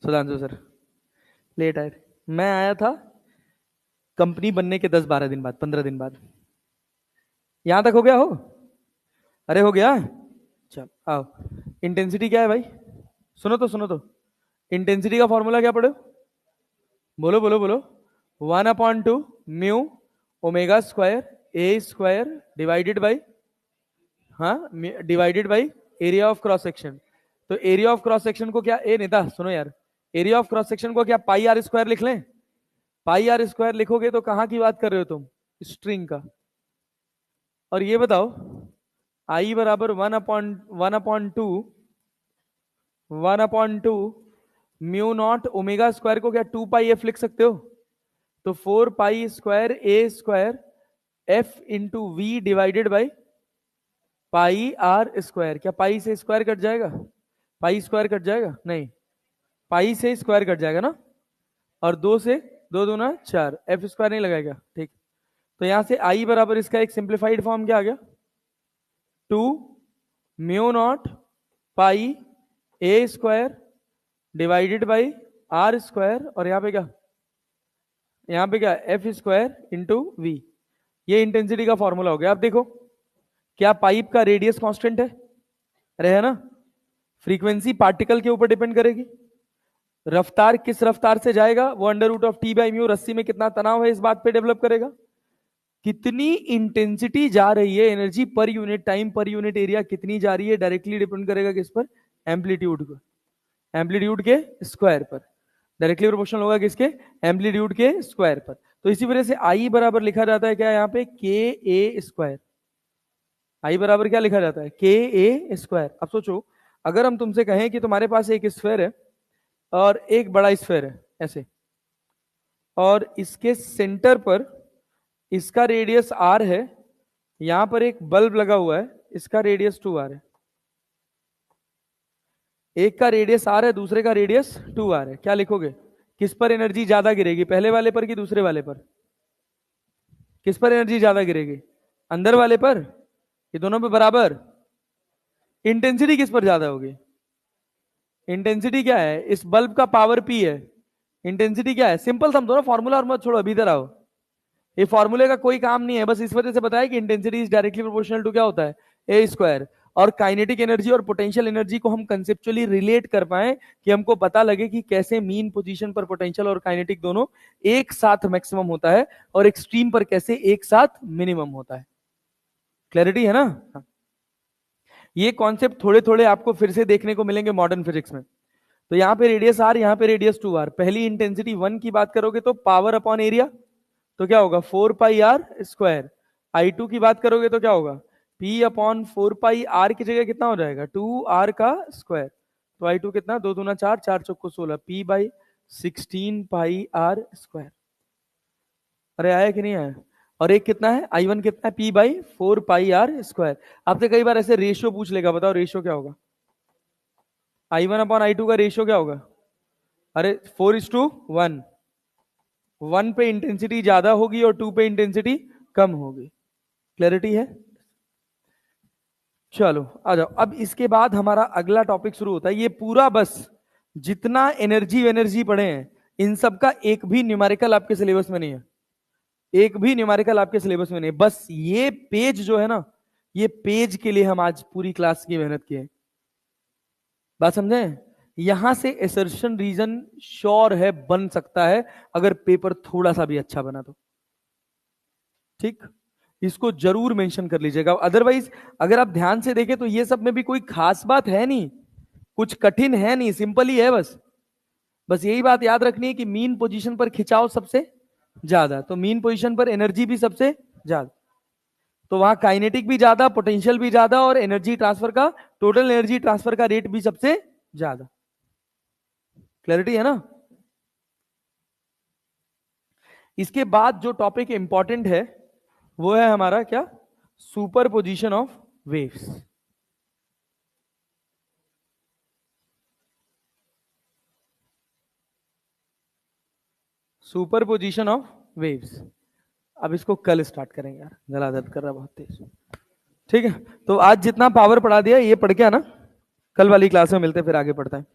सुधांशु सर लेट आए थे। मैं आया था कंपनी बनने के 10-12 दिन बाद, 15 दिन बाद। यहां तक हो गया हो? अरे हो गया। चल आओ। इंटेंसिटी क्या है भाई? सुनो तो इंटेंसिटी का फॉर्मूला क्या पढ़ो? बोलो। 1/2 mu omega square A square divided by, हाँ, divided by area of cross section. तो एरिया ऑफ क्रॉस सेक्शन को क्या, ए नेता सुनो यार, एरिया ऑफ क्रॉस सेक्शन को क्या पाई आर स्क्वायर लिख लें? पाई आर स्क्वायर लिखोगे तो कहां की बात कर रहे हो तुम? स्ट्रिंग का। और ये बताओ, आई बराबर 1/2 म्यू नॉट ओमेगा स्क्वायर को क्या 2 पाई एफ लिख सकते हो? तो 4 pi square A square F into V divided by pi R square. क्या पाई से स्क्वायर कट जाएगा? पाई स्क्वायर कट जाएगा? नहीं, पाई से स्क्वायर कट जाएगा ना, और दो से दो दूना चार, एफ स्क्वायर नहीं लगाएगा, ठीक। तो यहां से आई बराबर इसका एक सिंप्लीफाइड फॉर्म क्या आ गया, 2 mu not pi A square divided by R square, और यहां पे क्या, यहां पे क्या, एफ स्क्वायर इंटू वी। ये इंटेंसिटी का फॉर्मूला हो गया। अब देखो, क्या पाइप का रेडियस कांस्टेंट है? रहे ना। फ्रीक्वेंसी पार्टिकल के ऊपर डिपेंड करेगी। रफ्तार किस रफ्तार से जाएगा वो under root of T by mu, रस्सी में कितना तनाव है इस बात पे डेवलप करेगा। कितनी इंटेंसिटी जा रही है, energy per unit time per unit area कितनी जा रही है, डायरेक्टली डिपेंड करेगा किस पर, एम्पलीट्यूड पर, एम्पलीट्यूड के स्क्वायर पर। डायरेक्टली प्रोपोर्शनल होगा किसके, एम्पलीट्यूड के स्क्वायर पर। तो इसी वजह से आई बराबर लिखा जाता है क्या यहाँ पे, के ए स्क्वायर। आई बराबर क्या लिखा जाता है, के ए स्क्वायर। अब सोचो, अगर हम तुमसे कहें कि तुम्हारे पास एक स्फेयर है और एक बड़ा स्फेयर है ऐसे, और इसके सेंटर पर इसका रेडियस आर है, यहां पर एक बल्ब लगा हुआ है, इसका रेडियस 2r है। एक का रेडियस आर है, दूसरे का रेडियस 2r है। क्या लिखोगे, किस पर एनर्जी ज्यादा गिरेगी, पहले वाले पर कि दूसरे वाले पर? किस पर एनर्जी ज्यादा गिरेगी, अंदर वाले पर? ये दोनों पे बराबर। इंटेंसिटी किस पर ज्यादा होगी? इंटेंसिटी क्या है, इस बल्ब का पावर P है, इंटेंसिटी क्या है, सिंपल समझो ना फॉर्मूला, और मत छोड़ो, अभी इधर आओ। ये फॉर्मूले का कोई काम नहीं है, बस इस वजह से बताया कि intensity is directly proportional to क्या होता है, ए स्क्वायर। और काइनेटिक एनर्जी और पोटेंशियल एनर्जी को हम कंसेप्चुअली रिलेट कर पाए, कि हमको पता लगे कि कैसे मीन पोजीशन पर पोटेंशियल और काइनेटिक दोनों एक साथ मैक्सिमम होता है, और एक्सट्रीम पर कैसे एक साथ मिनिमम होता है। क्लैरिटी है ना? ये कॉन्सेप्ट थोड़े थोड़े आपको फिर से देखने को मिलेंगे मॉडर्न फिजिक्स में। तो यहाँ पे रेडियस आर, यहाँ पे रेडियस 2r। पहली इंटेंसिटी 1 की बात करोगे तो पावर अपॉन एरिया, तो क्या होगा 4 पाई आर स्क्वायर। I2 की बात करोगे तो क्या होगा, P अपॉन 4 पाई आर की जगह कितना हो जाएगा, 2r का स्क्वायर। तो I2 कितना, दो दूना चार, चार चौको 16, P by 16 pi R square. अरे आया कि नहीं आया? और एक कितना है, I1 कितना है, P by 4 pi R square. आपसे कई बार ऐसे रेशियो पूछ लेगा, बताओ रेशियो क्या होगा, I1 अपॉन I2 का रेशियो क्या होगा? अरे 4:1, 1 पे इंटेंसिटी ज्यादा होगी और 2 पे इंटेंसिटी कम होगी। क्लैरिटी है? चलो आ जाओ। अब इसके बाद हमारा अगला टॉपिक शुरू होता है। ये पूरा बस जितना एनर्जी एनर्जी पढ़े हैं, इन सब का एक भी न्यूमेरिकल आपके सिलेबस में नहीं है, एक भी न्यूमेरिकल आपके सिलेबस में नहीं है। बस ये पेज जो है ना, ये पेज के लिए हम आज पूरी क्लास की मेहनत की है। बात समझे? यहां से एसर्शन रीजन श्योर है, बन सकता है अगर पेपर थोड़ा सा भी अच्छा बना तो। ठीक, इसको जरूर मेंशन कर लीजिएगा। अदरवाइज अगर आप ध्यान से देखें तो ये सब में भी कोई खास बात है नहीं, कुछ कठिन है नहीं, सिंपल ही है। बस बस यही बात याद रखनी है कि मीन पोजीशन पर खिंचाव सबसे ज्यादा, तो मीन पोजीशन पर एनर्जी भी सबसे ज्यादा, तो वहां काइनेटिक भी ज्यादा, पोटेंशियल भी ज्यादा, और एनर्जी ट्रांसफर का, टोटल एनर्जी ट्रांसफर का रेट भी सबसे ज्यादा। क्लैरिटी है ना? इसके बाद जो टॉपिक इंपॉर्टेंट है वो है हमारा क्या, super position of waves. Super position of waves. अब इसको कल स्टार्ट करेंगे यार, गला दर्द कर रहा बहुत तेज। ठीक है, तो आज जितना पावर पढ़ा दिया ये पढ़ के आना, कल वाली क्लास में मिलते हैं, फिर आगे पढ़ते हैं।